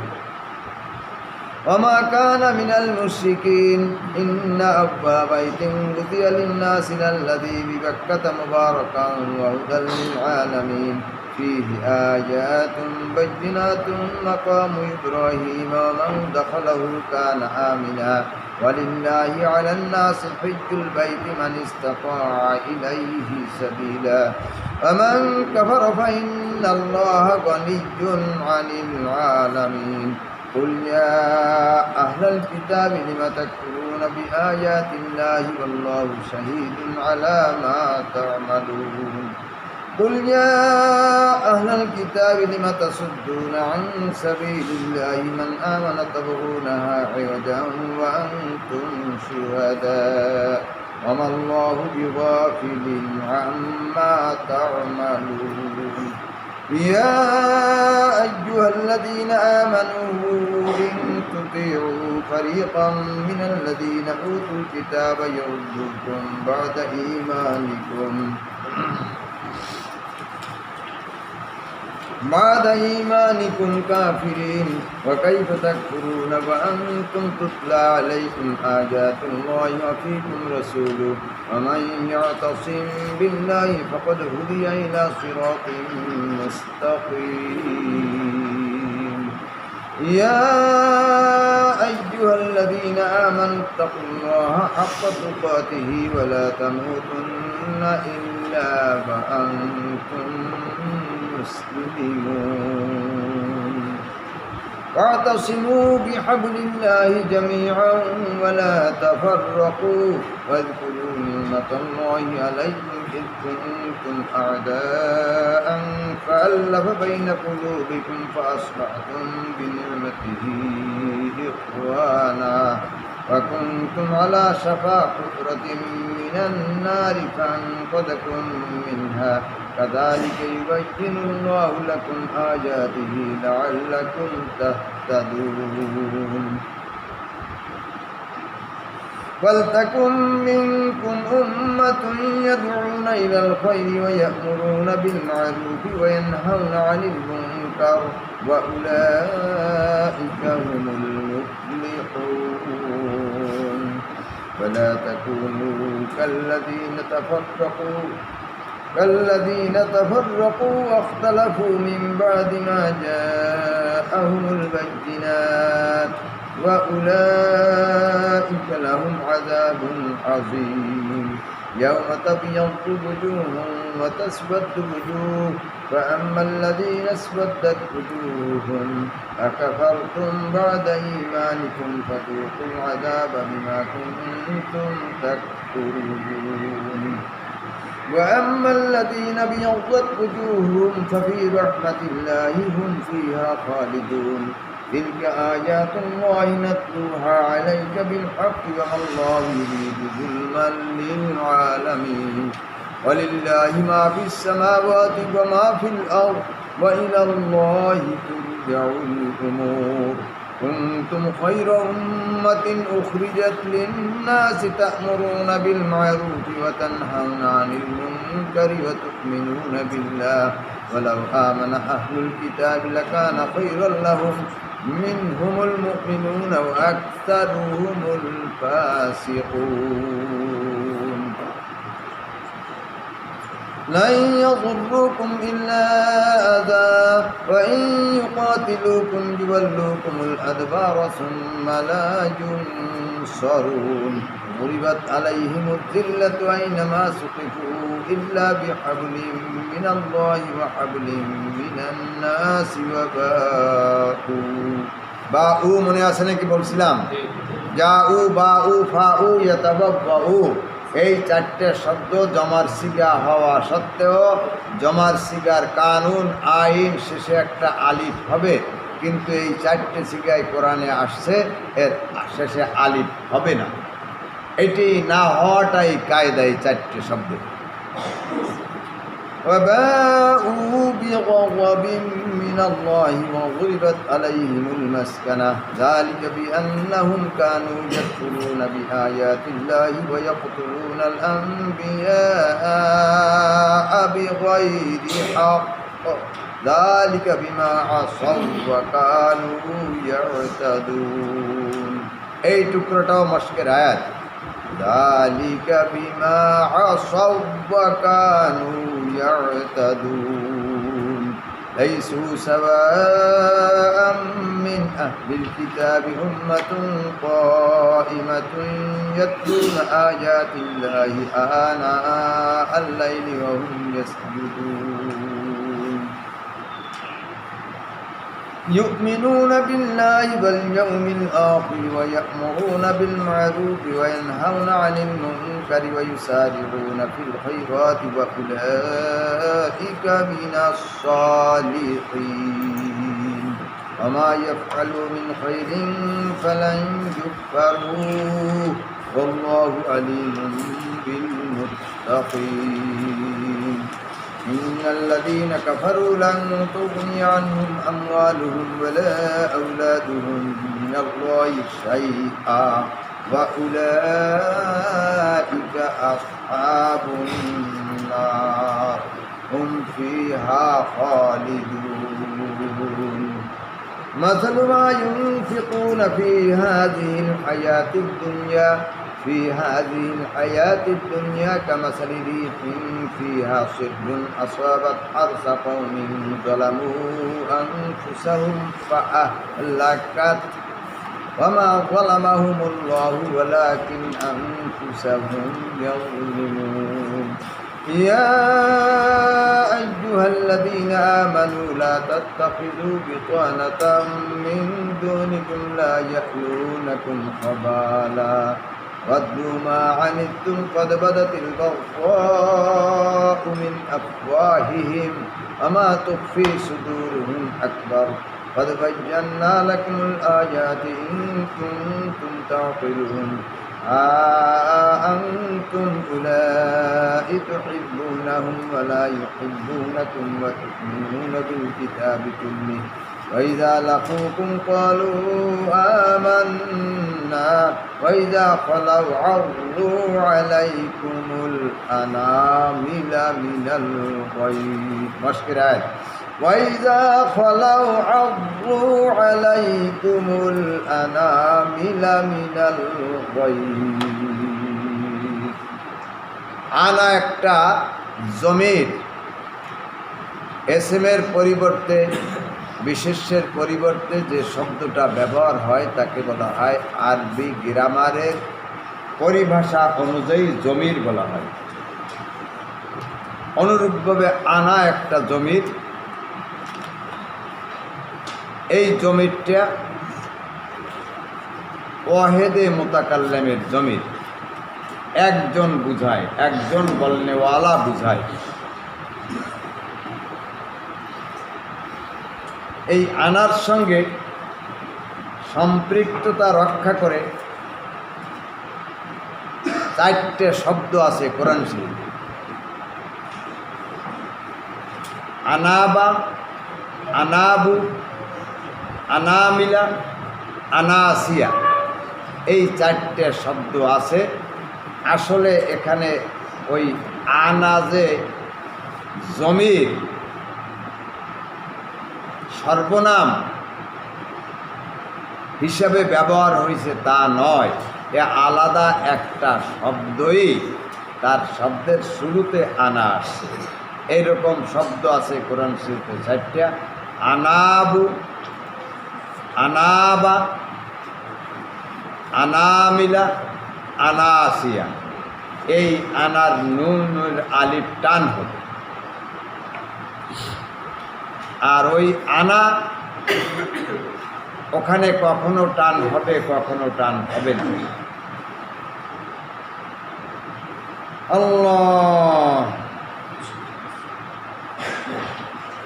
وما كان من المشركين إن أبواب بيت وضع للناس الذي ببكة مباركا وهدى للعالمين فيه آيات بينات مقام إبراهيم ومن دخله كان آمنا ولله على الناس حج البيت من استطاع إليه سبيلا ومن كفر فإن الله غني عن العالمين قل يا أهل الكتاب لم تكفرون بآيات الله والله شهيد على ما تعملون قل يا أهل الكتاب لم تصدون عن سبيل الله من آمن تبغونها عوجا وأنتم شهداء وما الله بغافل عما تعملون يا أيها الذين آمنوا إن تطيعوا فريقا من الذين أوتوا الكتاب يردوكم بعد إيمانكم كافرين وكيف تكفرون وأنتم تتلى عليكم آيات الله وفيكم رسوله ومن يعتصم بالله فقد هدي إلى صراط مستقيم يا أيها الذين آمنوا اتقوا الله حق تقاته ولا تموتن إلا وأنتم مسلمون واعتصموا بحبل الله جميعا ولا تفرقوا واذكروا نعمة الله عليكم إذ كنتم أعداء فألف بين قلوبكم فأصبحتم بنعمته إخوانا وكنتم على شفا حفرة من النار فأنقذكم منها كذلك يبين الله لكم آياته لعلكم تهتدون ولتكن منكم أمة يدعون إلى الخير ويأمرون بالمعروف وينهون عن المنكر وأولئك هم المفلحون ولا تكونوا كالذين تفرقوا واختلفوا من بعد ما جاءهم البينات وأولئك لهم عذاب عظيم يوم تبيض وجوه وتسود وجوه فأما الذين اسودت وجوههم أكفرتم بعد إيمانكم فذوقوا العذاب بما كنتم تكفرون وأما الذين ابيضت وجوههم ففي رحمة الله هم فيها خالدون تلك آيات الله نتلوها عليك بالحق وما الله يريد ظلما للعالمين ولله ما في السماوات وما في الأرض وإلى الله ترجع الأمور كنتم خير أمة أخرجت للناس تأمرون بالمعروف وتنهون عن المنكر وتؤمنون بالله ولو آمن أهل الكتاب لكان خيرا لهم منهم المؤمنون وأكثرهم الفاسقون لن يضركم إلا أذى وإن يقاتلوكم يولوكم الأدبار ثم لا ينصرون ضربت عليهم الذلة أينما سقفوا إلا بحبل من الله وحبل من الناس وباءوا মনে আছে নাকি বলছিলাম জাউ বাউ ফাউ ইয়াতাবাউ এই চারটে শব্দ জমার সিগা হওয়া সত্ত্বেও জমার সিগার কানুন আইন শেষে একটা আলিফ হবে কিন্তু এই চারটে সিগায় কোরআনে আসছে এর শেষে আলিফ হবে না এটি না হওয়াটাই কায়দা এই চারটে শব্দ وباءوا بغضب من الله وضربت عليهم المسكنة ذلك بأنهم كانوا يكفرون بآيات الله ويقتلون الأنبياء بغير حق ذلك بما عصوا وكانوا يعتدون এই টুকরোটাও মশকের আয়াত ذلك بما عصوا وكانوا يعتدون ليسوا سواء من أهل الكتاب أمة قائمة يتلون آيات الله آناء الليل وهم يسجدون يؤمنون بالله واليوم الآخر ويأمرون بالمعروف وينهون عن المنكر ويسارعون في الخيرات وأولئك من الصالحين وما يفعلوا من خير فلن يكفروه والله عليم بالمتقين إن الذين كفروا لن تغني عنهم أموالهم ولا أولادهم من الله شيئا وأولئك أصحاب النار هم فيها خالدون مثل ما ينفقون في هذه الحياة الدنيا كمثل ريح فيها صر أصابت حرث قوم ظلموا أنفسهم فأهلكت وما ظلمهم الله ولكن أنفسهم يظلمون يا أيها الذين آمنوا لا تتخذوا بطانة من دونكم لا يألونكم خبالا ودوا ما عنتم قد بدت البغضاء من أفواههم وما تخفي صدورهم أكبر قد بينا لكم الآيات إن كنتم تعقلون أنتم أولئك تحبونهم ولا يحبونكم وتؤمنون بالكتاب كله وإذا لقوكم قالوا آمنا وإذا خلوا عضوا عليكم الأنامل من الغيظ مشكلة وإذا خلوا عضوا عليكم الأنامل من الغيظ আনা একটা জমির এসএমের পরিবর্তে বিশেষ্যের পরিবর্তে যে শব্দটা ব্যবহার হয় তাকে বলা হয় আরবি গ্রামারের পরিভাষা অনুযায়ী জমির বলা হয়। অনুরূপভাবে আনা একটা জমির, এই জমিরটা ওয়াহেদে মুতাকাল্লিমের জমির, একজন বুঝায়, একজন বলনেওয়ালা বুঝায়। এই আনার সঙ্গে সম্পৃক্ততা রক্ষা করে 4টে শব্দ আছে কোরআন শরীফে। আনাবা, আনাবু, আনামিলা, আনাসিয়া, এই 4টে শব্দ আছে। আসলে এখানে ওই আনাজে জমির সর্বনাম হিসাবে ব্যবহার হয়েছে তা নয়, এ আলাদা একটা শব্দই, তার শব্দের শুরুতে আনা আসছে। এইরকম শব্দ আছে কোরআন শরীফে 4টা। আনাবু, আনাবা, আনামিলা, আনাসিয়া। এই আনার নুনের আলিফ টান হবে, আর ওই আনা ওখানে কখনো টান হবে, কখনো টান হবে না। আল্লাহ,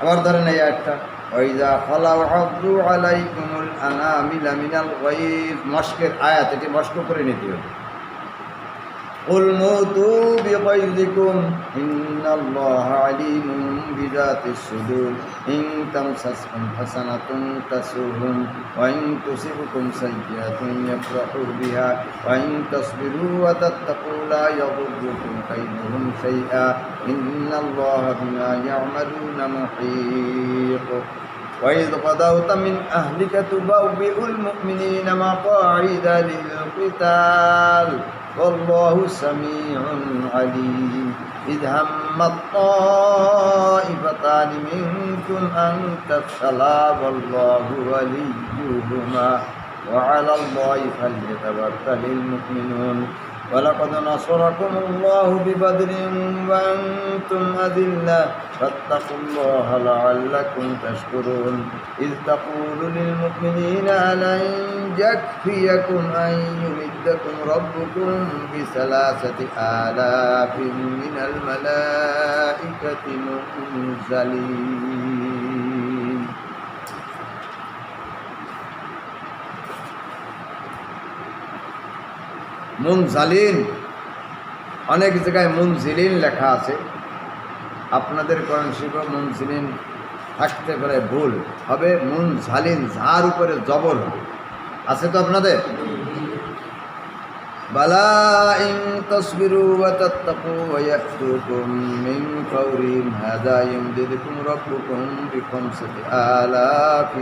আবার ধরেন এই একটা ওইজা ফলাউ আব্দু আলাইকুমুল আনামিলা মিনাল গায়ব, মস্কের আয়াত, এটি মস্ক করে নিতে হবে। কুল মুতু বিগায়জিকুম ইন্নাল্লাহা আলিমুম বিযাতিস সুদূর ইন তামসাসকুম হাসানাতুন তাসুহুম ওয়া ইন তুসিবকুম সাইয়্যাতুন ইয়াফরাহু বিহা ওয়া ইন তাসবিরু ওয়া তাত্তাকু লা ইয়াদুররুকুম কাইদুহুম শাইআ ইন্নাল্লাহা বিমা ইয়া'মালুনা মুহীত। وإذ غدوت من أهلك تبوئ المؤمنين مقاعد للقتال والله سميع عليم إذ هم الطائفتان منكم أن تفشلا والله وليهما وعلى الله فليتوكل المؤمنون ولقد نصركم الله ببدر وأنتم أذلة فاتقوا الله لعلكم تشكرون إذ تقول للمؤمنين ألن يكفيكم أن يمدكم ربكم ب3,000 من الملائكة منزلين মুনজালিন, অনেক জায়গায় মুনজিলিন লেখা আছে। আপনাদের কোরআন শরীফে মুনজিলিন থাকতে পারে, ভুল হবে মুনজালিন, ঝার উপরে জবর হবে, আছে তো আপনাদের? বালা ইন তাসবিরু ওয়া তাত্তাকু ওয়া ইয়াতুকুম মিন ফাওরিহিম হাযা ইমদিদকুম রাব্বুকুম বি5,000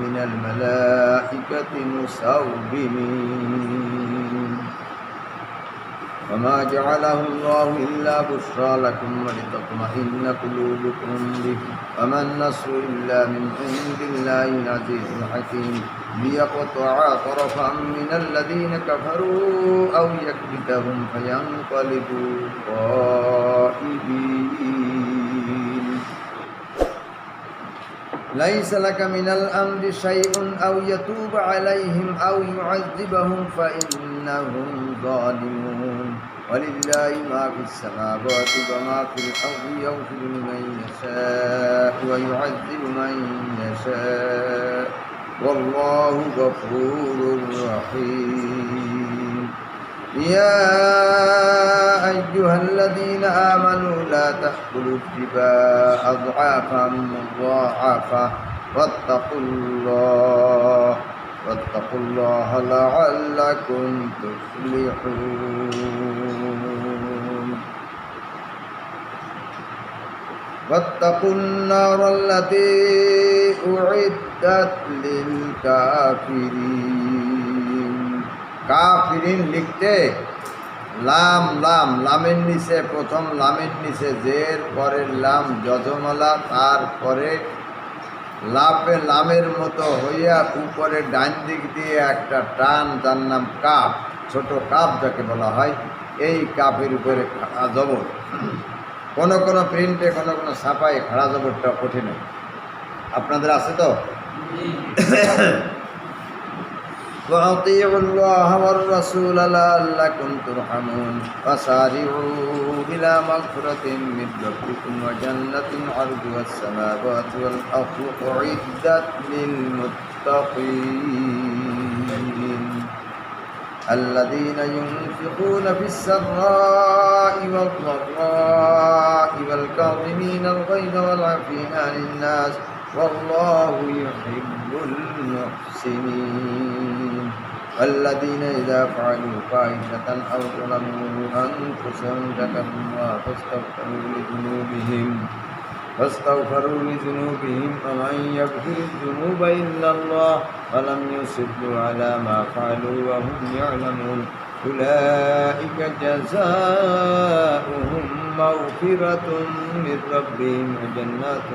মিনাল মালাইকাতি মুসাওবিমিন وما جعله الله إلا بشرى لكم ولتطمئن قلوبكم به وما النصر إلا من عند الله العزيز الحكيم ليقطع طرفا من الذين كفروا أو يكبتهم فينقلبوا خائبين ليس لك من الأمر شيء أو يتوب عليهم أو يعذبهم فإنهم ظالمون ولله ما في السماوات وما في الأرض يغفر لمن يشاء ويعذب من يشاء والله غفور رحيم يا أيها الذين آمنوا لا تأكلوا الربا أضعافا مضاعفة واتقوا الله لعلكم تفلحون واتقوا النار التي أعدت للكافرين কাফিরিন লিখতে লাম, লাম লামের নিচে, প্রথম লামের নিচে জের, পরের লাম যজমালা, তারপরে লাপে লামের মতো হইয়া উপরে ডান দিক দিয়ে একটা টান, যার নাম কাপ, ছোট কাপ যাকে বলা হয়, এই কাপের উপরে খাড়া জবর। কোনো কোনো প্রিন্টে, কোনো কোনো ছাপায় খাড়া জবরটা কঠিন। আপনাদের আছে তো? وأطيعوا الله والرسول لعلكم ترحمون وسارعوا إلى مغفرة من ربكم وجنة عرضها السماوات والأرض أعدت للمتقين الذين ينفقون في السراء والضراء والكاظمين الغيظ والعافين عن الناس والله يحب المحسنين والذين إذا فعلوا فاحشة أو ظلموا أنفسهم ذكروا الله فاستغفروا لذنوبهم ومن يغفر الذنوب إلا الله ولم يصروا على ما فعلوا وهم يعلمون أولئك جزاؤهم مغفرة من ربهم وجنات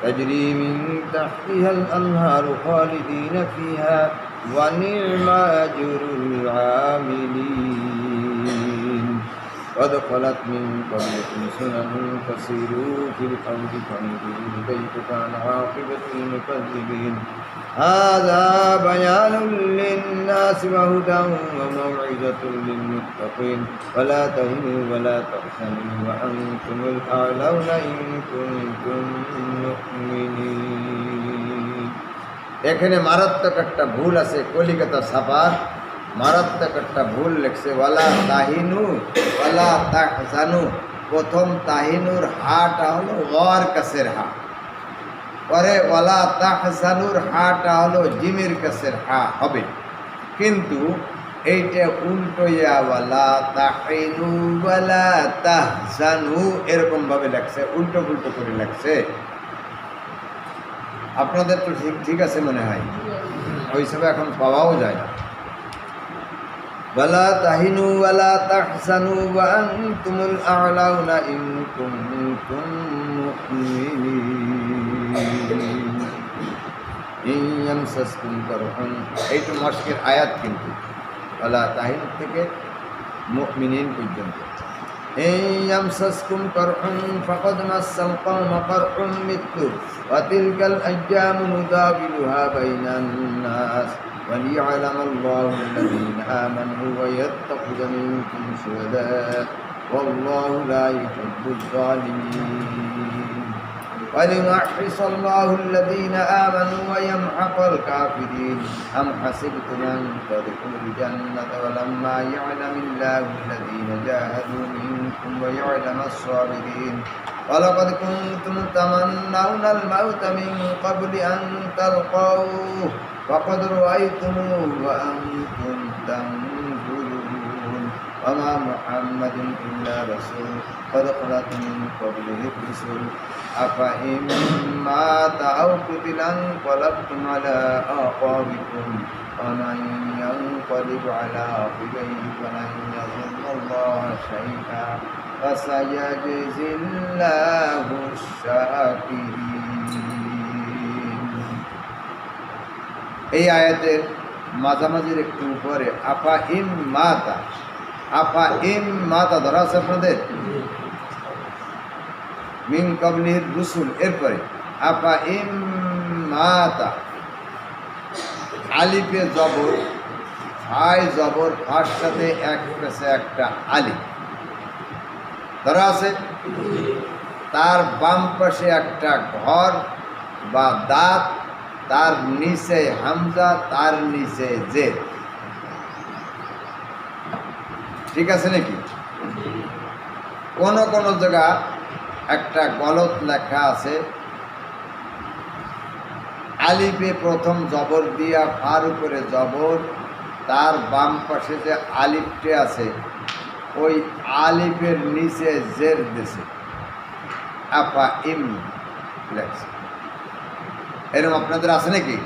تجري من تحتها الأنهار خالدين فيها ونعم أجر العاملين قد خلت من قبلكم سنن فسيروا في الأرض فانظروا كيف كان عاقبة المكذبين هذا بيان للناس وهدى وموعظة للمتقين ولا تهنوا ولا تحزنوا وأنتم الأعلون إن كنتم مؤمنين এখানে মারাত্মক একটা ভুল আছে কলিকাতা ছাপার মারাত্মক একটা ভুল লেখছে ওয়ালা তাহিনু ওয়ালা তাহজানু প্রথম তাহিনুর হাটা হলো ওয়ার কাছের হা পরে ওয়ালা তাহজানুর হাটা হলো জিমের কাছের হা হবে কিন্তু এইটা উল্টোয়া ওয়ালা তাহিনু ওয়ালা তাহজানু এরকম ভাবে লেখছে উল্টো পুল্টো করে লেখছে আপনাদের তো ঠিক আছে মনে হয় ওই সব এখন পাওয়াও যায় না ولا تهنوا ولا تحزنوا وأنتم الأعلون إن كنتم مؤمنين إن يمسسكم قرح এইটা মশকের আয়াত কিন্তু ولا تهنوا থেকে মুমিনিন পর্যন্ত إن يمسسكم قرح فقد مس القوم قرح مثله وتلك الأيام نداولها بين الناس وليعلم الله الذين آمنوا ويتخذ منكم شهداء والله لا يحب الظالمين وليمحص الله الذين آمنوا ويمحق الكافرين أم حسبتم أن تدخلوا الجنة ولما يعلم الله الذين جاهدوا منكم ويعلم الصابرين ولقد كنتم تمنون الموت من قبل أن تلقوه وقد رأيتموه وأنتم تنظرون وما محمد إلا رسول قد خلت من قبله الرسل أفإن مات أو قتل انقلبتم على أعقابكم ومن ينقلب على عقبيه فلن يضر الله شيئا فسيجزي الله الشاكرين এই আয়াতের মাঝামাঝির একটু উপরে আফা ইম মাতা ধরা আছে আপনাদের মিন কাবলির রুসুল এরপরে আফা ইম মাতা আলিফে জবর হাই জবর ফার সাথে এক পেছে একটা আলিফ ধরা আছে তার বাম পাশে একটা ঘর বা দাঁত তার নিচে হামজা তার নিচে জের ঠিক আছে নাকি কোন কোন জায়গা একটা গলত লেখা আছে আলিফে প্রথম জবর দিয়া ফার উপরে জবর তার বাম পাশে যে আলিফটি আছে ওই আলিফের নিচে জের দিছে আফা ইম লেখছে এরকম আপনাদের আছে নাকি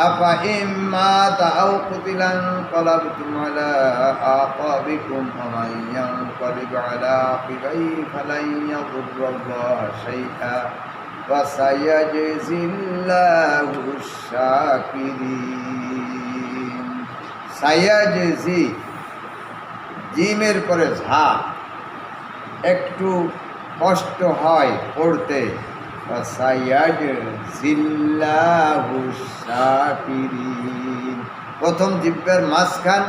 আফা ইম মাতা আও কুতিলান কলাবতুম আলা আকাবিকুম ওয়া ইয়ানকালিব আলা আকিবাই ফালাই ইয়াদুরুল্লাহ শাইআ ওয়া সায়াজজিল্লাহু শাকিরিন সায়াজজি জিমের পরে ঝা একটু কষ্ট হয় পড়তে প্রথম জিব্বের মাঝখান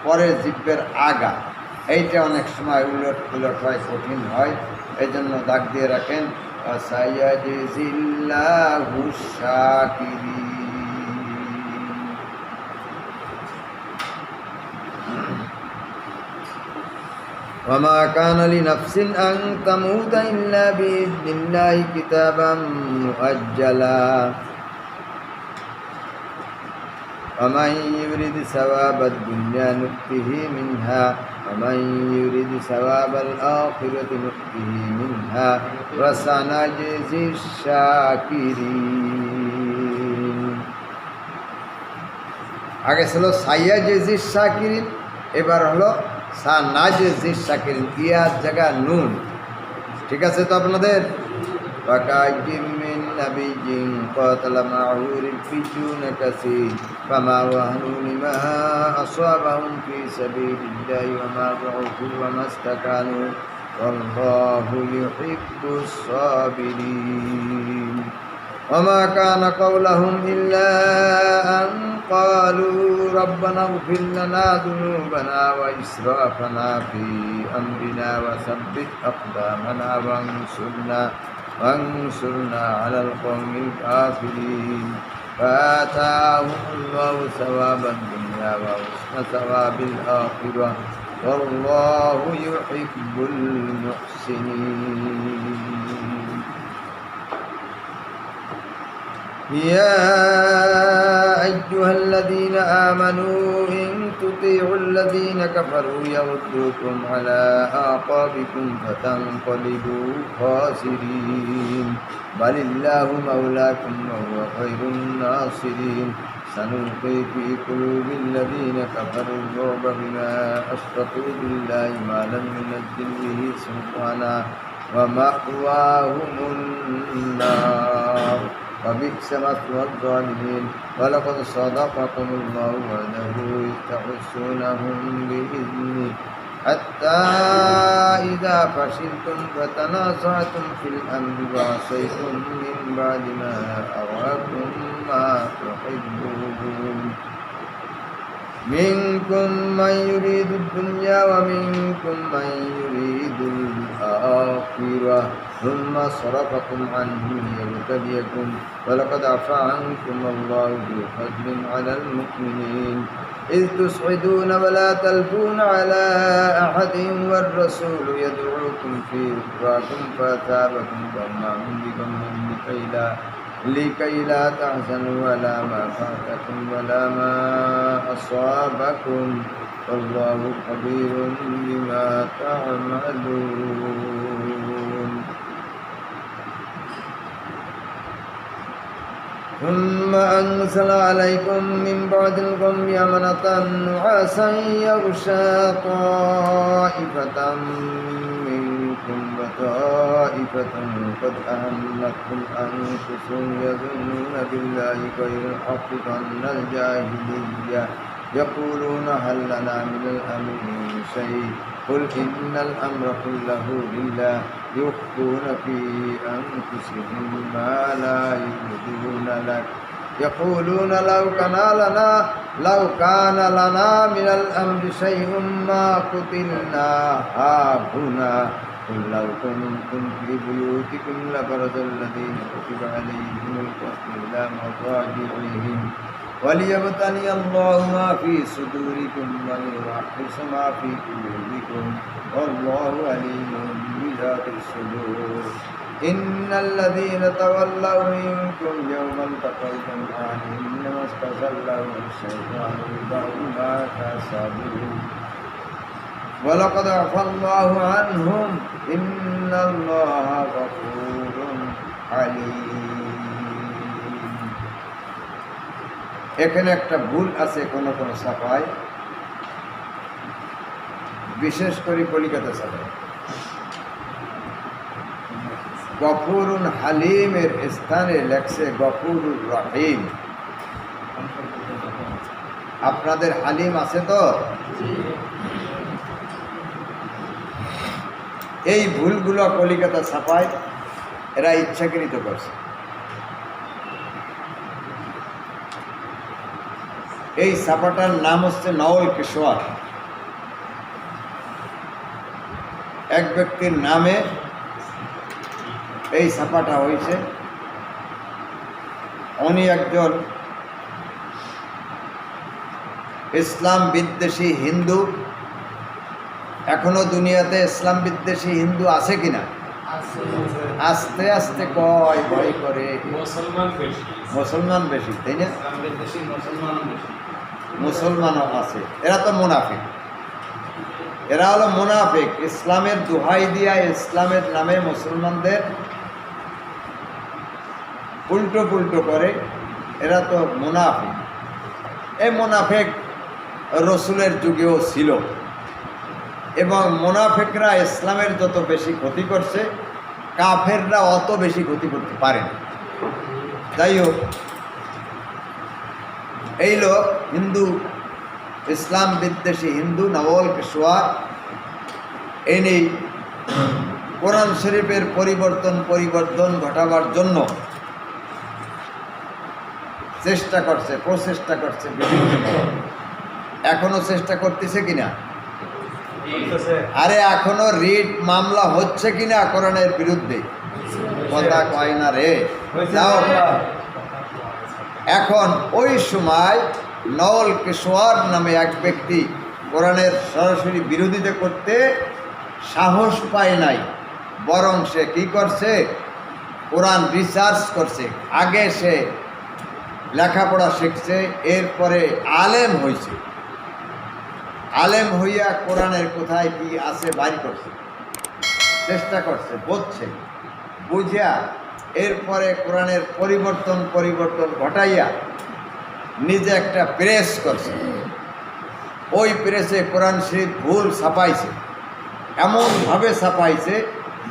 পরে জিব্বের আগা এইটা অনেক সময় উলট পুলট হয় কঠিন হয় এই জন্য দাগ দিয়ে রাখেন وما كان لنفس أن تموت إلا بإذن الله كتابا مؤجلا ومن يرد ثواب الدنيا نؤته منها ومن يرد ثواب الآخرة نؤته منها وسنجزي الشاكرين আগে ছিল সাইয়াজেজি শাকিরিন, এবার হলো সানাজেজি শাকিরিন, ইয়ার জায়গা নুন। ঠিক আছে তো আপনাদের? وكأين من نبي قاتل معه ربيون كثير فما وهنوا لما أصابهم في سبيل الله وما ضعفوا وما استكانوا والله يحب الصابرين وما كان قولهم إلا أن قالوا ربنا اغفر لنا ذنوبنا وإسرافنا في أمرنا وثبت أقدامنا وانصرنا على القوم الكافرين فآتاهم الله ثواب الدنيا وحسن ثواب الآخرة والله يحب المحسنين يا أيها الذين آمنوا إن تطيعوا الذين كفروا يردوكم على أعقابكم فتنقلبوا خاسرين بل الله مولاكم وهو خير الناصرين سنلقي في قلوب الذين كفروا الرعب بما أشركوا بالله ما لم ينزل به سلطانا ومأواهم النار وبئس مثوى الظالمين ولقد صدقكم الله وعده إذ تحسونهم بإذنه حتى إذا فشلتم فتنازعتم في الأمر وعصيتم من بعد ما أراكم ما تحبون منكم من يريد الدنيا ومنكم من يريد الآخرة ثم صرفكم عنهم ليبتليكم ولقد عفا عنكم الله ذو فضل على المؤمنين إذ تصعدون ولا تلفون على أحد والرسول يدعوكم في أخراكم فأثابكم غمّا بغم لكي لا تحزنوا ولا ما فاتكم ولا ما أصابكم والله خبير بما تعملون ثم أنزل عليكم من بعد الغم أمنة نعاسا يغشى طائفة منكم وطائفة قد أهمتهم أنفسهم يظنون بالله غير الحق ظن الجاهلية يقولون هل لنا من الأمر من شيء قل إن الأمر كله لله يخفون في أنفسهم ما لا يبدون لك يقولون لو كان لنا من الأمر شيء ما قتلنا هاهنا قل لو كنتم في بيوتكم لبرز الذين كتب عليهم القتل إلى مضاجعهم وليبتلي الله ما في صدوركم وليمحص ما في قلوبكم والله عليم بذات الصدور إن الذين تولوا منكم يوم التقى الجمعان إنما استزلهم الشيطان ببعض ما كسبوا ولقد عفا الله عنهم إن الله غفور حليم এখানে একটা ভুল আছে কোন কোন ছাপায়, বিশেষ করে কলিকাতা ছাপায়। গফুরুন হালিমের স্থানে লেখছে গফুরুর রহিম। আপনাদের হালিম আছে তো? এই ভুলগুলো কলিকাতা ছাপায় এরা ইচ্ছাকৃত করছে। এই ছাপাটার নাম হচ্ছে নওল কিশোর। এক ব্যক্তির নামে এই ছাপাটা হয়েছে। উনি একজন ইসলাম বিদ্বেষী হিন্দু এখনো দুনিয়াতে ইসলাম বিদ্বেষী হিন্দু আছে কিনা? আস্তে আস্তে কয় ভয় করে মুসলমান বেশি, তাই না? মুসলমানও আছে, এরা তো মুনাফিক। এরা হলো মুনাফিক, ইসলামের দোহাই দিয়া ইসলামের নামে মুসলমানদের উল্টো পুল্টো করে, এরা তো মুনাফিক। এই মুনাফিক রসুলের যুগেও ছিল, এবং মুনাফিকরা ইসলামের যত বেশি ক্ষতি করছে, কাফেররা অত বেশি ক্ষতি করতে পারেনি। যাই হোক, এই লোক হিন্দু, ইসলাম বিদ্বেষী হিন্দু নওয়াল পেশোয়ার ইনি কোরআন শরীফের পরিবর্তন ঘটাবার জন্য প্রচেষ্টা করছে বিভিন্ন। এখনো চেষ্টা করতেছে কিনা? আরে এখনো রিট মামলা হচ্ছে কিনা কোরআনের বিরুদ্ধে? কথা কয় না রে। যাও, এখন ওই সময় নওয়াল পেশোয়ার নামে এক ব্যক্তি কোরআনের সরাসরি বিরোধিতা করতে সাহস পায় নাই, বরং সে কী করছে? কোরআন রিসার্চ করছে। আগে সে লেখাপড়া শিখছে, এরপরে আলেম হয়েছে। আলেম হইয়া কোরআনের কোথায় কি আছে বাইর করছে, চেষ্টা করছে, বুঝছে, বুঝিয়া এরপরে কোরআনের পরিবর্তন ঘটাইয়া নিজে একটা প্রেস করছে। ওই প্রেসে কোরআন শরীফ ভুল ছাপাইছে, এমনভাবে ছাপাইছে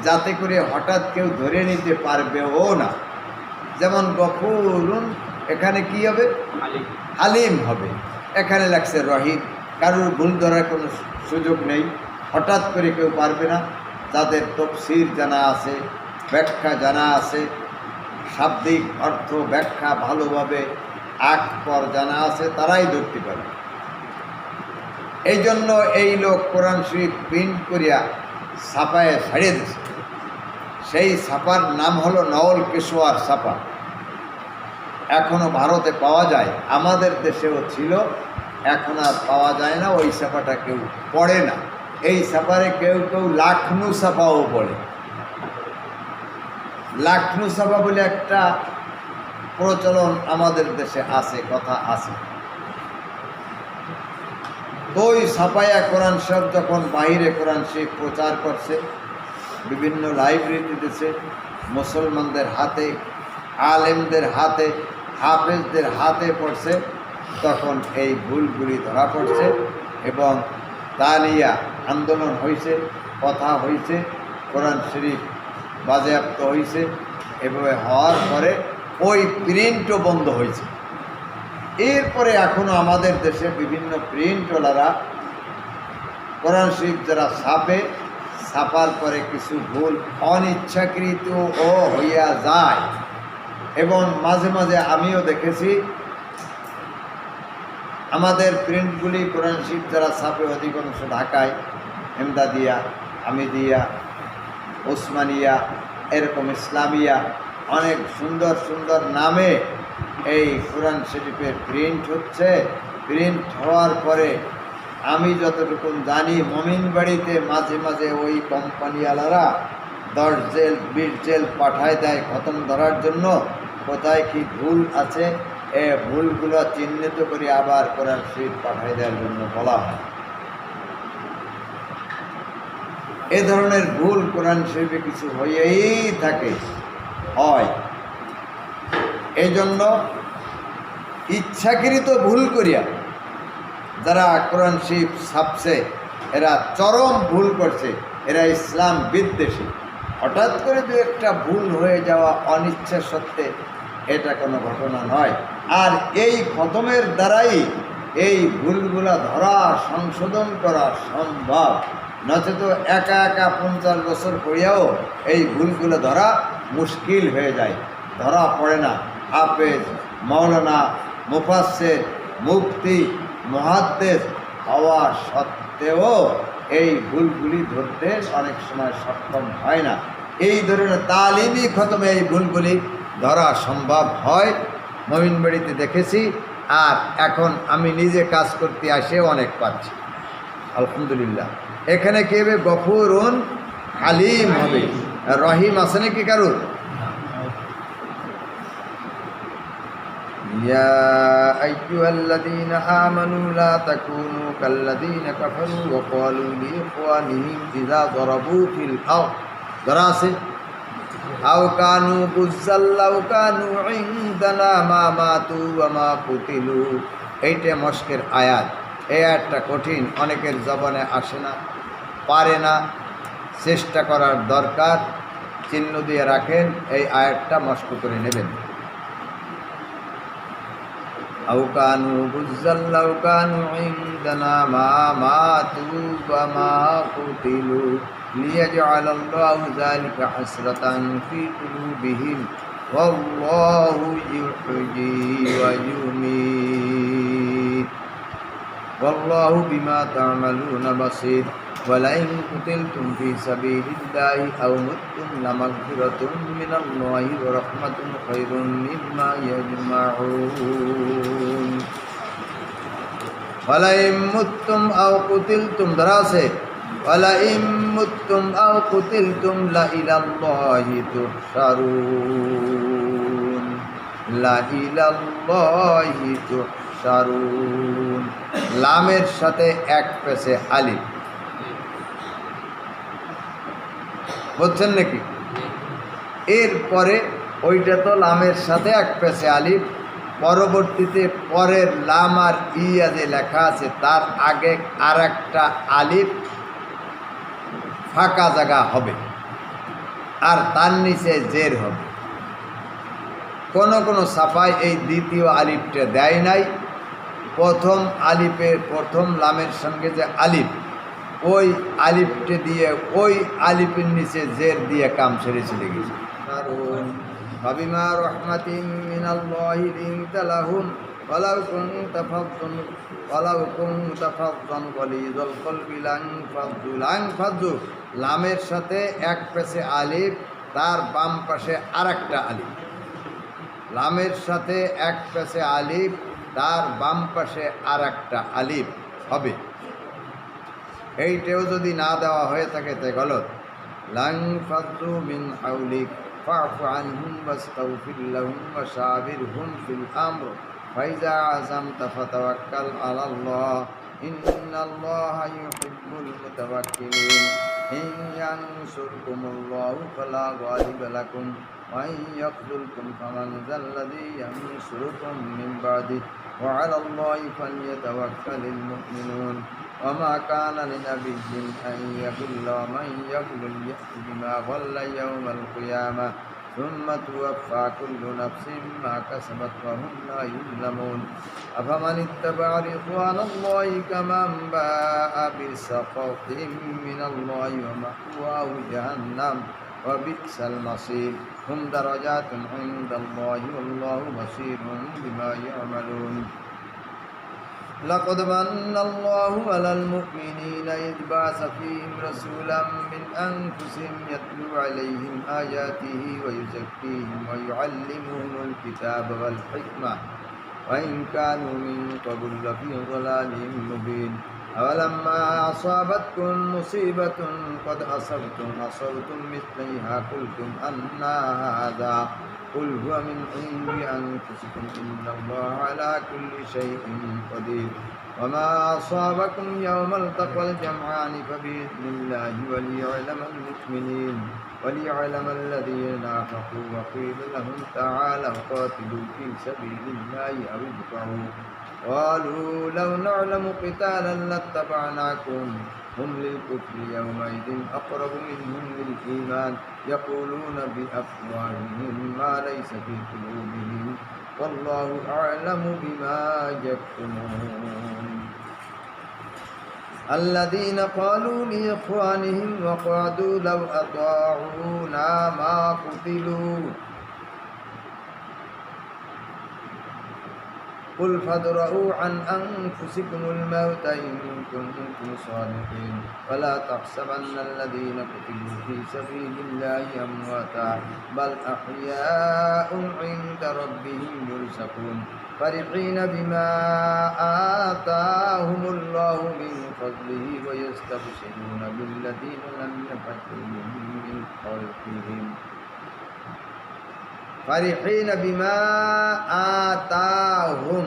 যাতে করে হঠাৎ কেউ ধরে নিতে পারবেও না। যেমন গফুরুন, এখানে কি হবে? হালিম হবে। এখানে লাগছে রহিম। কারোর ভুল ধরার কোনো সুযোগ নেই, হঠাৎ করে কেউ পারবে না। যাদের তফসির জানা আছে, ব্যাখ্যা জানা আছে, শাব্দিক অর্থ ব্যাখ্যা ভালোভাবে আকপর জানা আছে, তারাই ধরতে পারে। এই জন্য এই লোক কোরআন শরীফ প্রিন্ট করিয়া ছাপায় ছাড়িয়ে দিচ্ছে। সেই ছাপার নাম হলো নওয়াল পেশোয়ার ছাপা। এখনও ভারতে পাওয়া যায়, আমাদের দেশেও ছিল, এখন আর পাওয়া যায় না। ওই ছাপাটা কেউ পড়ে না। এই ছাপারে কেউ লাখনু ছাপাও পড়ে। লাখনু ছাপা বলে একটা প্রচলন আমাদের দেশে আছে, কথা আছে। তো ওই ছাপায়া কোরআন শরীফ যখন বাহিরে কোরআন শরীফ প্রচার করছে, বিভিন্ন লাইব্রেরিতে দিচ্ছে, মুসলমানদের হাতে, আলেমদের হাতে, হাফেজদের হাতে পড়ছে, তখন এই ভুলগুলি ধরা পড়ছে এবং তা নিয়ে আন্দোলন হয়েছে, কথা হয়েছে, কোরআন শরীফ বাজেয়াপ্ত হয়েছে। এভাবে হওয়ার পরে ওই প্রিন্টও বন্ধ হয়েছে। এরপরে এখনও আমাদের দেশে বিভিন্ন প্রিন্টওয়ালারা কোরআন শরীফ যারা ছাপার পরে কিছু ভুল অনিচ্ছাকৃত ও হইয়া যায়, এবং মাঝে মাঝে আমিও দেখেছি আমাদের প্রিন্টগুলি কোরআন শরীফ যারা ছাপে অধিকাংশ ঢাকায় এমদাদিয়া, হামিদিয়া, ওসমানিয়া, এরকম ইসলামিয়া, অনেক সুন্দর সুন্দর নামে এই কোরআন শরীফের প্রিন্ট হচ্ছে। প্রিন্ট হওয়ার পরে আমি যতটুকু জানি, মমিন বাড়িতে মাঝে মাঝে ওই কোম্পানিওয়ালারা 10 জেল 20 জেল পাঠায় দেয় খতম ধরার জন্য। কোথায় কি ভুল আছে এ ভুলগুলো চিহ্নিত করে আবার কোরআন শরীফ পাঠায় দেওয়ার জন্য বলা হয়। এ ধরনের ভুল কোরআন শরীফে কিছু হয়েই থাকে, হয়। এই জন্য ইচ্ছাকৃত ভুল করিয়া যারা কোরআন শরীফ ছাপছে, এরা চরম ভুল করছে, এরা ইসলাম বিদ্বেষী। হঠাৎ করে দু একটা ভুল হয়ে যাওয়া অনিচ্ছা সত্ত্বে এটা কোনো ঘটনা নয়। আর এই খতমের দ্বারাই এই ভুলগুলা ধরা, সংশোধন করা সম্ভব। নচেত একা 50 বছর পড়িয়াও এই ভুলগুলো ধরা মুশকিল হয়ে যায়, ধরা পড়ে না। হাফেজ, মৌলানা, মুফাসসির, মুফতি, মুহাদ্দিস হওয়া সত্ত্বেও এই ভুলগুলি ধরতে অনেক সময় সক্ষম হয় না। এই ধরনের তালিমি খতমে এই ভুলগুলি ধরা সম্ভব হয়, মমিনবাড়িতে দেখেছি। আর এখন আমি নিজে কাজ করতে আসে অনেক পাচ্ছি। আলহামদুলিল্লাহ। এখানে কি হবে? গফুরুন হালিম হবে। আর রহিম আছে নাকি কারুর? ইয়া আইয়ুহাল্লাযীনা আমানু লা তাকুনু কাল্লাযীনা কাফারু ওয়া ক্বালু লিইখওয়ানিহিম ইযা দারাবু ফিল আরদ। যারা আছে আও কানু গুজ্জাল্লাউ কানু ইনদানা মা মাতু ওয়া মা কুতিলু। এইটা মস্কের আয়াত। এই আয়াতটা কঠিন, অনেকের জবানে আসে না, পারে না, চেষ্টা করার দরকার। চিহ্ন দিয়ে রাখেন, এই আয়াতটা মস্ক করে নেবেন। আও কানু গুজ্জাল্লাউ কানু ইনদানা মা মাতু ওয়া মা কুতিলু লিয়াজআলাল্লাহু যালিকা হাসরাতান ফি কুলুবিহিম ওয়াল্লাহু ইউহয়ী ওয়া ইউমীত ওয়াল্লাহু বিমা তা'মালুনা বাসীর। ওয়ালাইন কুতিলতুম ফি সাবিলিল্লাহি আও মুততুম লামাগফিরাতুম মিনাল্লাহি ওয়া রাহমাতুন খায়রুম মিম্মা ইয়াজমাউন। ওয়ালাইন মুততুম আও কুতিলতুম, যারা আছে ওয়ালাইন মুততুম আও কুতিলতুম লা ইলাল্লাহি তুহশারুন, লা ইলাল্লাহি তুহশারুন। লামের সাথে এক পেশে আলিফ, বুঝছেন নাকি? এরপরে ওইটা তো লামের সাথে এক পেশে আলিফ, পরবর্তীতে পরের লাম আর ইয়া যে লেখা আছে তার আগে আর একটা আলিফ ফাঁকা জায়গা হবে, আর তার নিচে জের হবে। কোন কোন ছাপায় এই দ্বিতীয় আলিফটা দেয় নাই। প্রথম আলিফের প্রথম লামের সঙ্গে যে আলিফ, ওই আলিফটা দিয়ে ওই আলিফের নিচে জের দিয়ে কাম সেরে চলে গেছে। কারণ ফাবিমা রাহমাতিন মিনাল্লাহি লিনতা লাহুম ওয়ালাউ কুনতা ফাযযান গালিযাল কলবি লানফাযু। লামের সাথে এক পাশে আলিফ, তার বাম পাশে আরেকটা আলিফ। লামের সাথে এক পাশে আলিফ, তার বাম পাশে আরেকটা আলিফ হবে। এইটাও যদি না দেওয়া হয়ে থাকে তাই গলত। লানফাযু মিন হাওলিক ফা'ফু আনহুম ওয়াস্তাগফির লাহুম ওয়াশাবিরহুম ফিল আমর ফাইজা আযামতা ফাতাওয়াক্কাল আলাল্লাহ ইন্নাল্লাহা ইউহিব্বুল মুতাওয়াক্কিলিন। ইন ইয়ানসুরকুমুল্লাহু ফালা গালিবা লাকুম ওয়া ইন ইয়াখযুলকুম ফামান যাল্লাযী ইয়ানসুরুকুম মিন বা'দিহি ওয়া আলাল্লাহি ফালইয়াতাওয়াক্কালিল মুমিনুন। وما كان لنبي أن يغل ومن يغل يأت بما غل يوم القيامة ثم توفى كل نفس ما كسبت وهم لا يظلمون أفمن اتبع رضوان الله كمن باء بسخط من الله ومأواه جهنم وبئس المصير هم درجات عند الله والله بصير بما يعملون لقد من الله على المؤمنين إذ بعث فيهم رسولا من أنفسهم يتلو عليهم آياته ويزكيهم ويعلمهم الكتاب والحكمة وإن كانوا من قبل لفي ضلال مبين أولما أصابتكم مصيبة قد أصبتم مثليها قلتم أن هذا قل هو من عند أنفسكم إن الله على كل شيء قدير وما أصابكم يوم التقى الجمعان فبإذن الله وليعلم المؤمنين وليعلم الذين نافقوا وقيل لهم تعالوا قاتلوا في سبيل الله أو ادفعوا قالوا لو نعلم قتالا لاتبعناكم هم للكفر يومئذ أقرب منهم للإيمان يقولون بأفواههم ما ليس في قلوبهم والله أعلم بما يكتمون الذين قالوا لإخوانهم وقعدوا لو أطاعونا ما قتلوا قل فادرؤوا عن أنفسكم الموت إن كنتم صادقين ولا تحسبن الذين قتلوا في سبيل الله أمواتا بل أحياء عند ربهم يرزقون فرحين بما آتاهم الله من فضله ويستبشرون بالذين لم يلحقوا من خلفهم فرحين بما آتاهم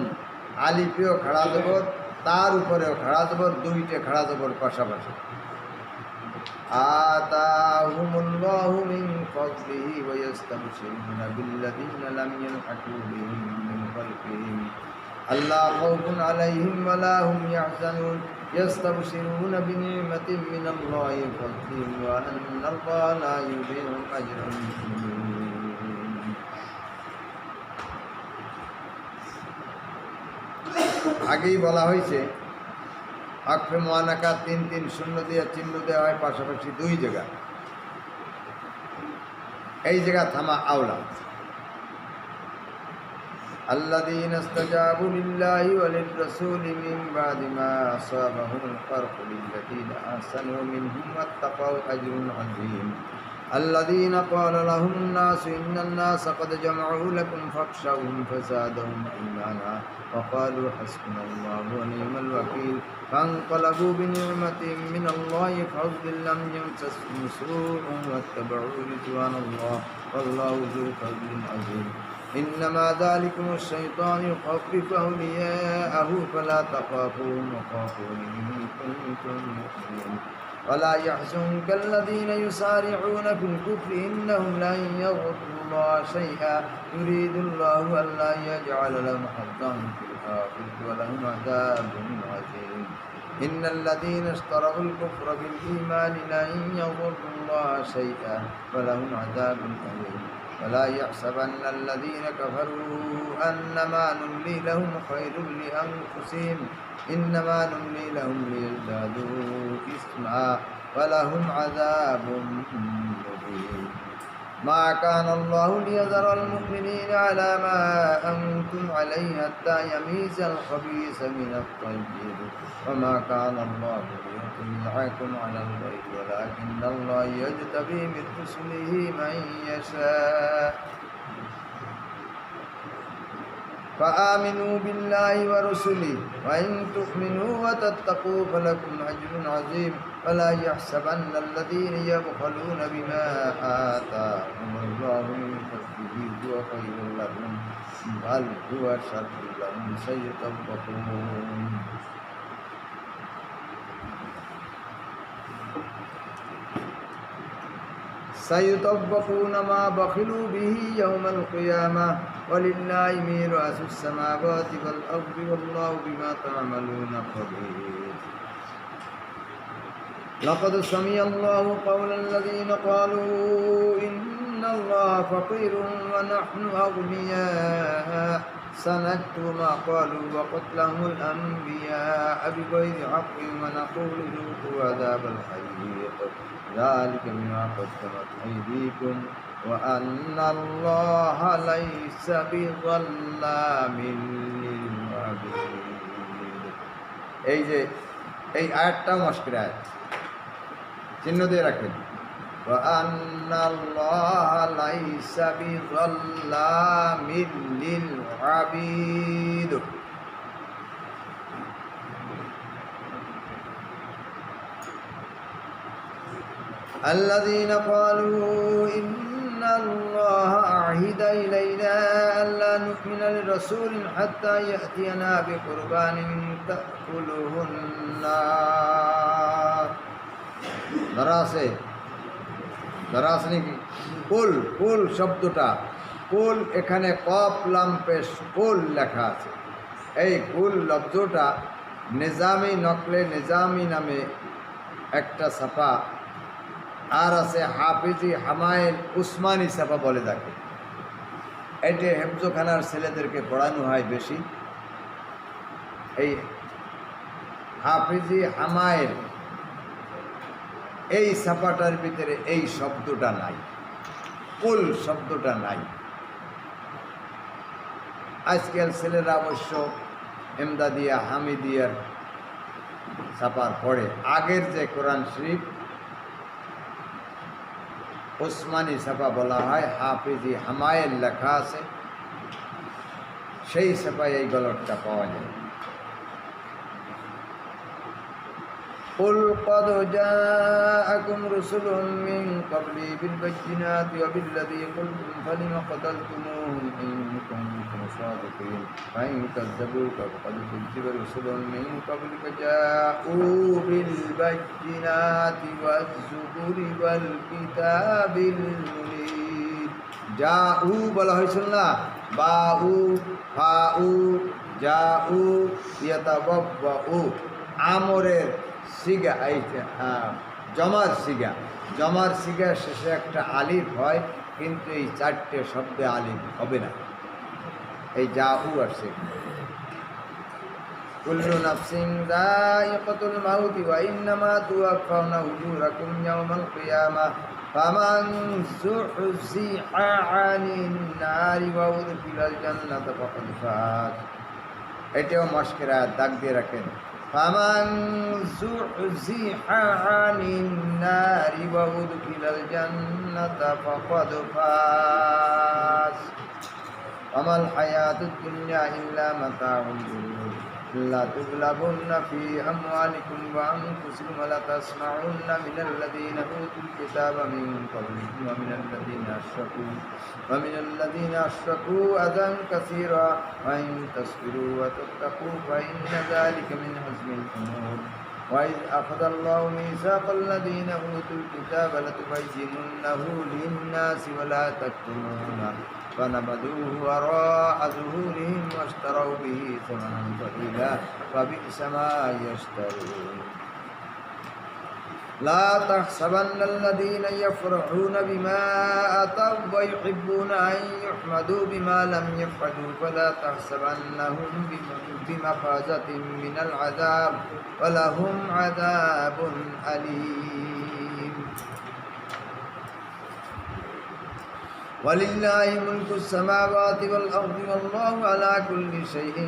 আলিফেও খাড়া জবর তার উপরেও খাড়া জবর দুইটা খাড়া জবর পাশাপাশি আতাহুমুল্লাহু মিন ফাদলিহি ওয়া ইস্তাবশিরুনা বিল্লাযীনা লাম ইয়ালহাকু বিহিম মিন খালফিহিম আল্লা খাউফুন আলাইহিম ওয়া লা হুম ইয়াহজানুন ইস্তাবশিরুনা বিনি'মাতিন মিনাল্লাহি ওয়া ফাদলিন ওয়া আন্নাল্লাহা লা ইউযি'ু আজরাল মুহসিনিন। আগেই বলা হয়েছে আকফে মুআনাকা 3 শূন্য দিয়ে চিহ্ন দেওয়া হয় পাশাপাশি দুই জায়গা, এই জায়গা থামা আওলা। আল্লাযীনা ইসতাজাবু লিল্লাহি ওয়া লির-রাসূলি মিন বা'দি মা আসাবাহুমুল ফারহু লিল্লাযীনা আহসানু মিনহুম ওয়াত্তাকাউ আজরুন আযীম। الذين قال لهم الناس إن الناس قد جمعوا لكم فاخشوهم فزادهم إيمانا وقالوا حسبنا الله ونعم الوكيل فانقلبوا بنعمة من الله فضل لم يمسسهم سوء واتبعوا رضوان الله والله ذو فضل عظيم. إنما ذلكم الشيطان يخوف أولياءه فلا تخافوهم وخافون إن كنتم مؤمنين ولا يحزنك الذين يسارعون في الكفر إنهم لن يغفروا الله شيئا يريد الله ألا يجعل لهم حظا في الآخرة ولهم عذاب عظيم. إن الذين اشتروا الكفر بالإيمان لن يضروا الله شيئا ولهم عذاب أليم. ولا يحسبن الذين كفروا أنما نملي لهم خير لأنفسهم إنما نملي لهم ليزدادوا إثما ولهم عذاب مبين. ما كان الله ليذر المؤمنين على ما أنتم عليه حتى يميز الخبيث من الطيب وما كان الله ليطلعكم على الغيب ولكن الله يجتبي من رسله من يشاء فآمنوا بالله ورسله وإن تؤمنوا وتتقوا فلكم أجر عظيم. ولا يحسبن الذين يبخلون بما آتاهم الله من فضله هو خير لهم بل هو شر لهم سيطوقون. سيطوقون ما بخلوا به يوم القيامة ولله ميراث السماوات والأرض والله بما تعملون خبير. لقد سمع الله قول الذين قالوا إن الله فقير ونحن أغنياء سنكتب ما قالوا وقتلهم الأنبياء بغير حق ونقول ذوقوا عذاب الحريق ذلك بما قدمت أيديكم وأن الله ليس بظلام للعبيد. এই আয়াতটা মুশকিল আয়াত, চিহ্ন দিয়ে রাখেন। وأن الله ليس بظلام للعبيد. الذين قالوا إن الله عهد إلينا ألا نؤمن لرسول حتى يأتينا بقربان تأكله النار. দরাসে নাকি কুল শব্দটা কুল এখানে কফ লাম পেশ কুল লেখা আছে। এই কুল লব্ধটা নিজামি নকলে নিজামি নামে একটা ছাপা আর আছে হাফিজি হামায়েল উসমানী ছাপা বলে থাকে। এটি হেফজোখানার ছেলেদেরকে পড়ানো হয় বেশি। এই হাফিজি হামায়েল এই ছাপাটার ভিতরে এই শব্দটা নাই, কুল শব্দটা নাই। আজকাল ছেলেরা অবশ্য এমদাদিয়া হামিদিয়ার ছাপার পড়ে। আগের যে কোরআন শরীফ ওসমানী ছাপা বলা হয়, হাফিজি হামায়ের লেখা আছে, সেই ছাপায় এই গলটটা পাওয়া যায়। قل قد جاءكم رسل من قبلي بالبينات وبالذي قلتم فلم قتلتموهم إن كنتم صادقين فإن كذبوك فقد كذب رسل من قبلك جاءوا بالبينات والزبر والكتاب المنير। জাউ বলা হয়েছিল না, বাউ ফাউ জাউ ইয়াতাবাউ, আমরের সিগা, এই জমার সিগা, জমার সিগা শেষে একটা আলিফ হয়, কিন্তু এই চারটে শব্দে আলিফ হবে না, এই জাউ আসছে। কুল্লু নাফসিন যায়িকাতুল মাউতি ওয়া ইন্নামা তুওয়াফাউনা উজুরাকুম ইয়াওমাল কিয়ামাহ ফামান যুহজিহা আনিন নারি ওয়া উদখিলাল জান্নাতা ফাকাদ ফাজ। এটাও মশকের আয়াত, দাগ দিয়ে রাখেন। ফামান যুহজিহা আনিন নারি ওয়া উদখিলাল জান্নাতা ফাকাদ ফাজ। ওয়ামাল হায়াতুদ দুনিয়া ইল্লা মাতাউল গুরুর। لا تبلغن في أموالكم وأنفسكم ولا تسمعن من الذين أوتوا الكتاب من قبلكم ومن الذين أشركوا أذى كثيرا وإن تصبروا وتتقوا فإن ذلك من عزم الأمور وإذ أخذ الله ميثاق الذين أوتوا الكتاب لتبيننه للناس ولا تكتمونه فنبذوه وراء ظهورهم واشتروا به ثمنا قليلا فبئس ما يشترون لا تحسبن الذين يفرحون بما أتوا ويحبون أن يحمدوا بما لم يفعلوا فلا تحسبنهم بمفازة من العذاب ولهم عذاب أليم ولله ملك السماوات والأرض والله على كل شيء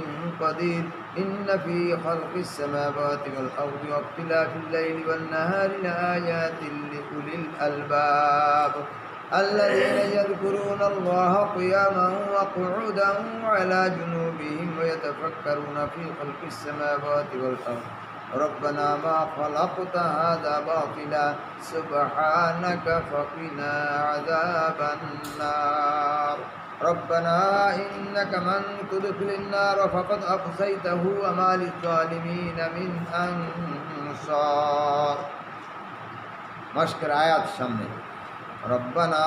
قدير إن في خلق السماوات والأرض واختلاف الليل والنهار لآيات لأولي الألباب الذين يذكرون الله قياما وقعودا وعلى جنوبهم ويتفكرون في خلق السماوات والأرض ربنا ما خلقت هذا باطلا سبحانك فقنا عذاب النار ربنا إنك من تدخل النار فقد أخزيته وما للظالمين من أنصار مشكر آيات সামনে ربنا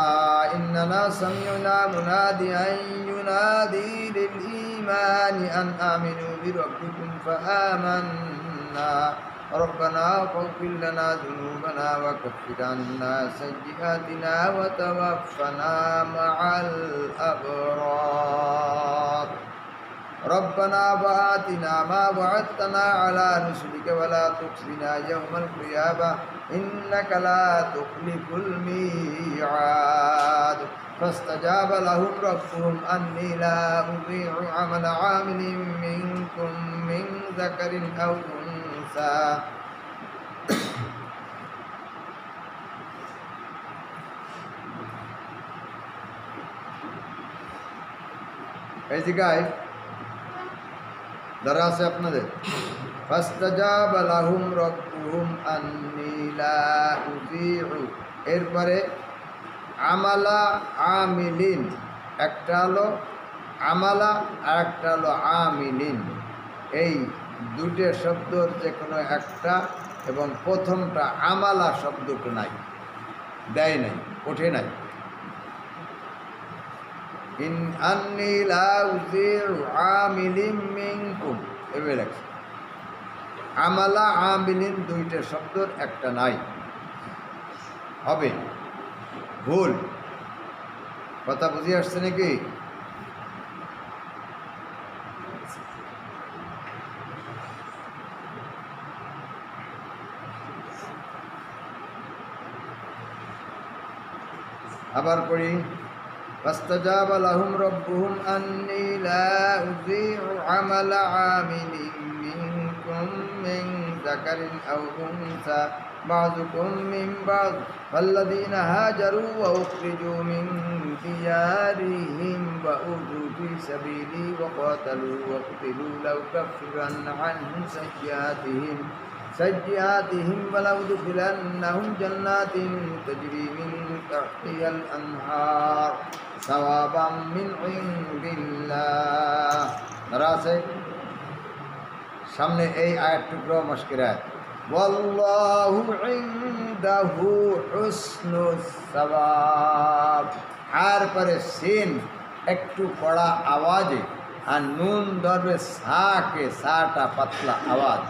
إننا سمعنا مناديا ينادي للإيمان أن آمنوا بربكم فآمنا ربنا فاغفر لنا ذنوبنا وكفر عنا سيئاتنا وتوفنا مع الأبرار ربنا وآتنا ما وعدتنا على رسلك ولا تخزنا يوم القيامة إنك لا تخلف الميعاد فاستجاب لهم ربهم أني لا أضيع عمل عامل منكم من ذكر أو أنثى এই জায়গায় দ্বারা আছে আপনাদের ফাস্তাজাব লাহুম রাব্বুহুম আন্নী লা উযীউ, এরপরে আমালা আমিলিন, একটা হলো আমালা আর একটা হলো আমিলিন, এই দুটো শব্দর যে কোনো একটা, এবং প্রথমটা আমালা শব্দটা নাই, দেয় নাই, ওঠে নাই। ইন আন্নী লা উযীউ আমিলিন মিনকুম এভাবে লেখছে। আমালা আমিলিন দুইটা শব্দর একটা নাই, হবে ভুল। কথা বুঝে আসছে নাকি? আবার পড়ি فاستجاب لهم ربهم أني لا أضيع عمل عامل منكم من ذكر أو أنثى بعضكم من بعض فالذين هاجروا وأخرجوا من ديارهم وأوذوا في سبيلي وقاتلوا وقتلوا لأكفرن عنهم سيئاتهم ولأدخلنهم جنات تجري من تحتها الأنهار ثوابا من عند الله دراسة সামনে এই আয়াতটুকু মুশকিলাত ওয়াল্লাহু ইনদাহু হুসনুস সাওয়াব আর পরে সিন একটু কড়া আওয়াজে আর নুন ধরবে সাকে সাটা পাতলা আওয়াজ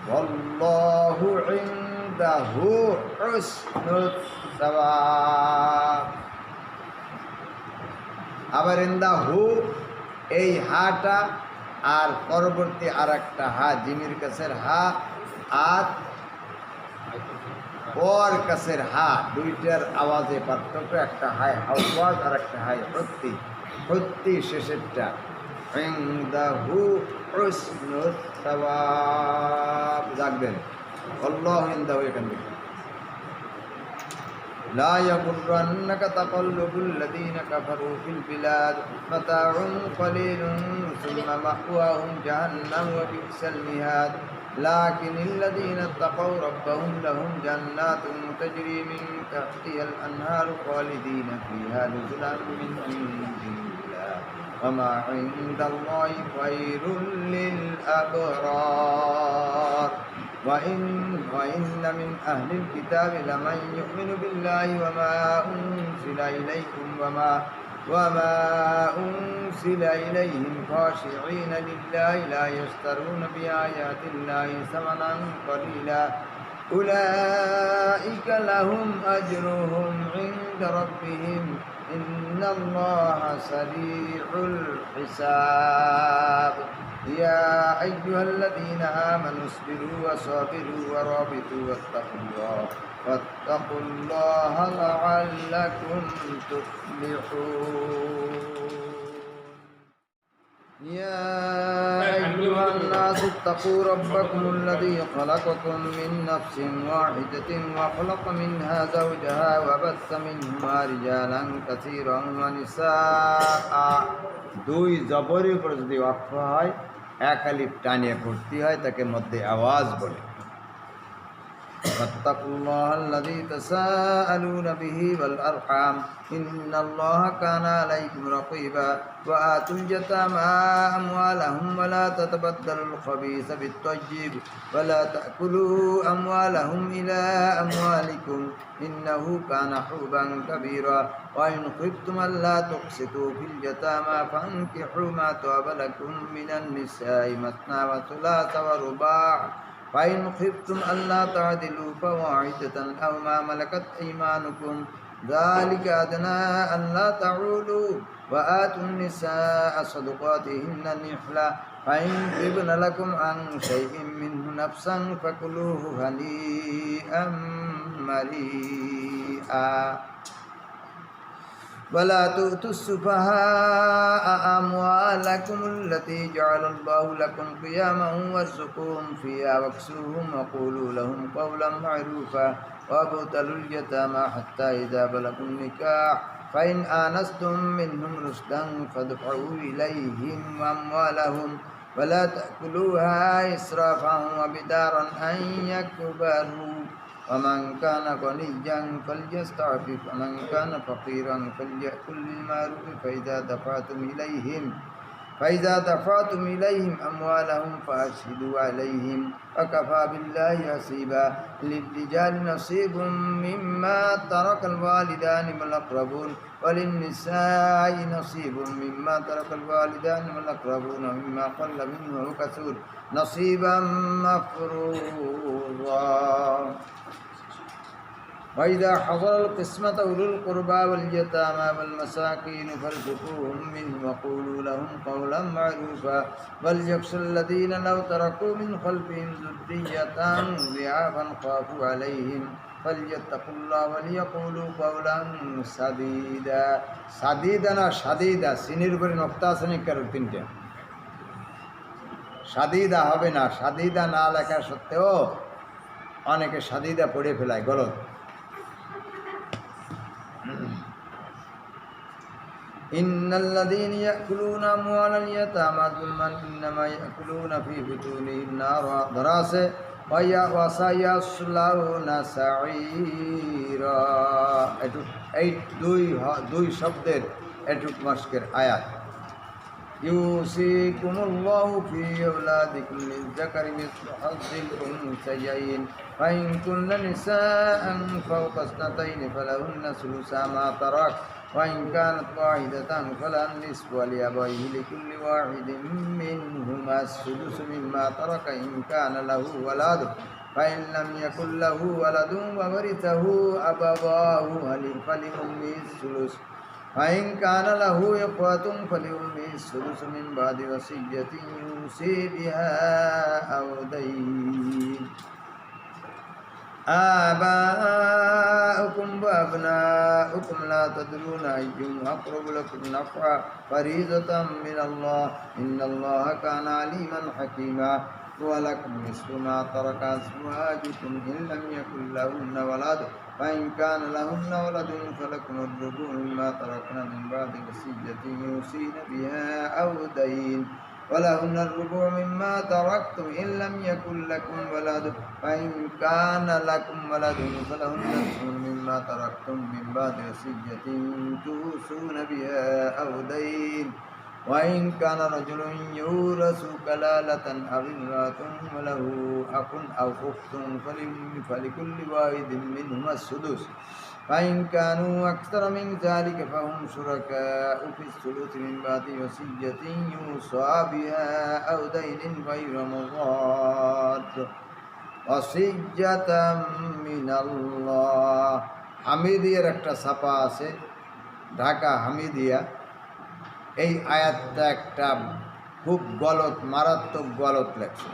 ওয়াল্লাহু ইনদাহু হুসনুস সাওয়াব আবার ইনদাহু এই হাটা আর পরবর্তী আর একটা হা জিমির কাছের হা আর ওর কাছের হা দুইটার আওয়াজে পার্থক্য একটা হায় আওয়াজ আর একটা হায় সত্যি শেষেরটা ইনদাহু হুসনুস সাওয়াব জাগবেন আল্লাহু ইনদাহু এখান থেকে لا يغرنك تقلب الذين كفروا في البلاد متاع قليل ثم مأواهم جهنم وبئس المهاد لكن الذين اتقوا ربهم لهم جنات تجري من تحتها الأنهار خالدين فيها نزلا من عند الله وما عند الله خير للأبرار وإن من أهل الكتاب لمن يؤمن بالله وما أنزل إليكم وما أنزل إليهم خاشعين لله لا يشترون بآيات الله ثمنا قليلا أولئك لهم أجرهم عند ربهم إن الله سريع الحساب يا أيها الذين آمنوا اصبروا وصابروا ورابطوا واتقوا الله لعلكم تفلحون يا أيها الناس اتقوا ربكم الذي خلقكم من نفس واحدة وخلق منها زوجها وبث منهما رجالا كثيرا ونساء দুই জবরের উপর যদি ওয়াকফ হয় এক আলিফ টানিয়ে পড়তে হয় তাকে মধ্যে আওয়াজ বলে واتقوا الله الذي تساءلون به والأرحام إن الله كان عليكم رقيبا وآتوا اليتامى أموالهم ولا تتبدلوا الخبيث بالطيب ولا تأكلوا أموالهم إلى أموالكم إنه كان حوبا كبيرا وإن خفتم ألا تقسطوا في اليتامى فانكحوا ما طاب لكم من النساء مثنى وثلاث ورباع فإن خفتم ألا تعدلوا فواحدة أو ما ملكت أيمانكم ذلك أدنى ألا تعولوا وآتوا النساء صدقاتهن نحلا فإن طبن لكم عن شيء منه نفسا فكلوه هنيئا مريئا ولا تؤتوا السفهاء أموالكم التي جعل الله لكم قياما وارزقوهم فيها واكسوهم وقولوا لهم قولا معروفا وابتلوا اليتامى حتى إذا بلغوا النكاح فإن آنستم منهم رشدا فادفعوا إليهم أموالهم ولا تأكلوها إسرافا وبدارا أن يكبروا ومن كان غنيا فليستعفف ومن كان فقيرا فليأكل بالمعروف فإذا دفعتم إليهم أموالهم فأشهدوا عليهم وكفى بالله حسيبا للرجال نصيب مما ترك الوالدان والأقربون وللنساء نصيب مما ترك الوالدان والأقربون مما قل منه وكثر نصيبا مفروضا وإذا حضر القسمة أولو القربى واليتامى والمساكين فارزقوهم منه وقولوا لهم قولا معروفا وليخشى الذين لو تركوا من خلفهم ذرية ضعافا خافوا عليهم فليتقوا الله وليقولوا قولا سديدا সাদিদা না সাদিদা সিনির উপরে নক্তা আছে নাকি কারোর তিনটে সাদিদা হবে না সাদিদা না লেখা সত্ত্বেও অনেকে সাদিদা পড়ে ফেলায় গলত إن الذين يأكلون أموال اليتامى ظلما إنما يأكلون في بطونهم نارا دراسة وسيصلون سعيرا এই দুই শব্দের এটুক মাসকের আয়াত يوصيكم الله في أولادكم للذكر مثل حظ الأنثيين فإن كن نساء فوق اثنتين فلهن ثلثا ما ترك وإن كانت واحدة فلها النصف ولأبويه لكل واحد منهما السدس مما ترك إن كان له ولد فإن لم يكن له ولد وورثه أبواه فلأمه الثلث فإن كان له إخوة فلأمه الثلث من بعد وصية يوصي بها أو دين آباؤكم وأبناؤكم لا تدرون أيهم أقرب لكم نفعا فريضة من الله إن الله كان عليما حكيما ولكم نصف ما ترك أزواجكم إن لم يكن لهن ولد فإن كان لهن ولد فلكم الربع مما تركن من بعد وصية يوصين بها أو دين ولهن الربع مما تركتم إن لم يكن لكم ولد فإن كان لكم ولد فلهن الثمن مما تركتم من بعد وصية توصون بها أو دين وإن كان رجل يورث كلالة أو امرأة وله أخ أو أخت فلكل واحد منهما السدس فإن كانوا أكثر من ذلك فهم شركاء في الثلث من بعد وصية يوصى بها أو دين غير مضار وصية من الله হামিদিয়ার একটা ছাপা আছে ঢাকা হামিদিয়া এই আয়াতটা একটা খুব গলত মারাত্মক গলত লেখছে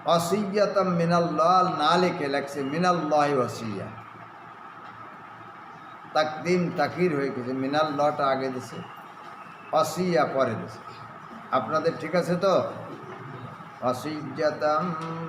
ওয়াসিয়াতাম মিনাল্লাহ না লিখে লেখছে মিনাল্লাহি ওয়াসিয়া তাকদিম তাকির হয়ে গেছে মিনাল্লাহটা আগে দিছে ওয়াসিয়া পরে দিছে আপনাদের ঠিক আছে তো ওয়াসিয়াতাম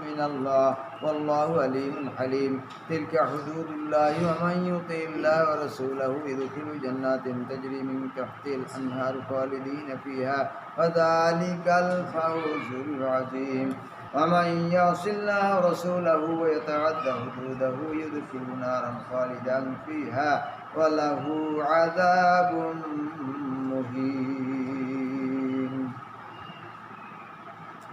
মিনাল্লাহ والله عليم حليم تلك حدود الله ومن يطع الله ورسوله يدخل جنات تجري من تحتها الأنهار خالدين فيها وذلك الفوز العظيم ومن يعص الله ورسوله ويتعدى حدوده يدخل نارا خالدا فيها وله عذاب مهين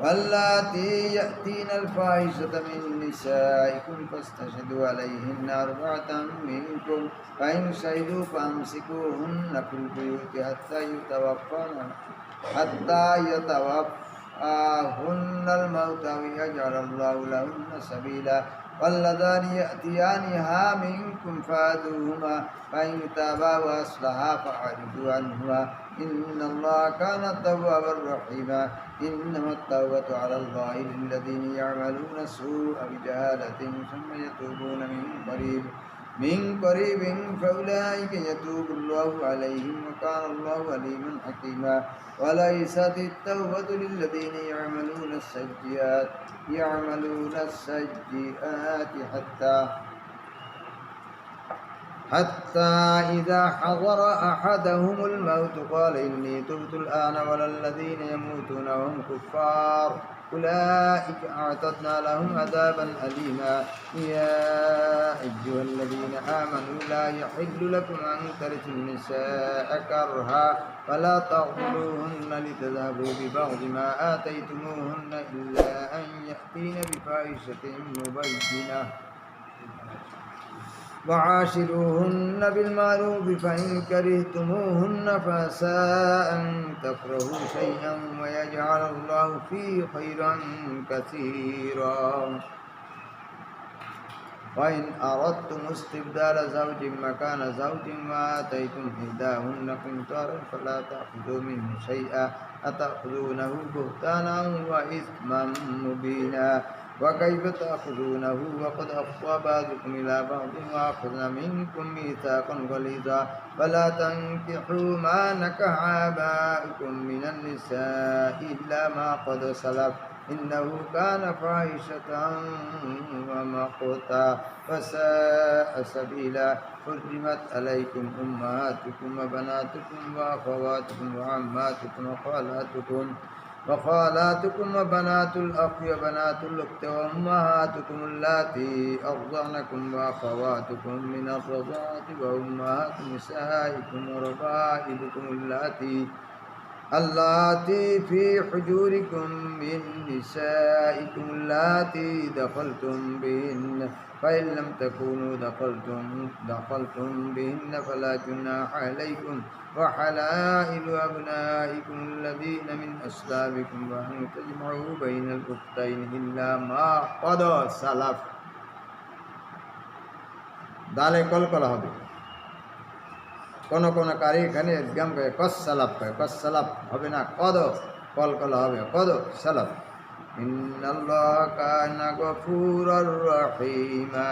واللاتي يأتين الفاحشة من نسائكم فاستشهدوا عليهن أربعة منكم فإن شهدوا فأمسكوهن في البيوت حتى يتوفاهن الموت أو يجعل الله لهن سبيلا واللذان يأتيانها منكم فآذوهما فإن تابا وأصلحا فأعرضوا عنهما إن الله كان توابا رحيما إنما التوبة على الله للذين يعملون السوء بجهالة ثم يتوبون من قريب فأولئك يتوب الله عليهم وكان الله عليما حكيما وليست التوبة للذين يعملون السيئات حتى إذا حضر أحدهم الموت قال إني تبت الآن ولا الذين يموتون وهم كفار أولئك أعتدنا لهم عذابا أليما يا أيها الذين آمنوا لا يحل لكم أن ترثوا النساء كرها فلا تعضلوهن لتذهبوا ببعض ما آتيتموهن إلا أن يأتين بفاحشة مبينة وعاشروهن بالمعروف فإن كرهتموهن فعسى أن تكرهوا شيئا ويجعل الله فيه خيرا كثيرا وإن أردتم استبدال زوج مكان زوج وآتيتم إحداهن قنطارا فلا تأخذوا منه شيئا أتأخذونه بهتانا وإثما مبينا وكيف تأخذونه وقد أفضى بعضكم إلى بعض وأخذنا منكم ميثاقا غليظا فلا تنكحوا ما نكح آباؤكم من النساء إلا ما قد سلف إنه كان فاحشة ومقتا فساء سبيلا حرمت عليكم أمهاتكم وبناتكم وأخواتكم وعماتكم وخالاتكم وبنات الأخ وبنات الأخت وأمهاتكم اللاتي أرضعنكم وأخواتكم من الرضاعة وأمهات نسائكم وربائبكم اللاتي في حجوركم من نسائكم اللاتي دخلتم بهن فإن لم تكونوا دخلتم بهن فلا جناح عليكم وحلائل أبنائكم الذين من أصلابكم وأن تجمعوا بين الأختين إلا ما قد سلف দালে কলকলা হবে কোন কোন কারি এখানে একদম কসালাপ হবে না কদ কলকলা হবে কদ সালাফ ইন্নাল্লাহা কানা গফুরুর রহিমা।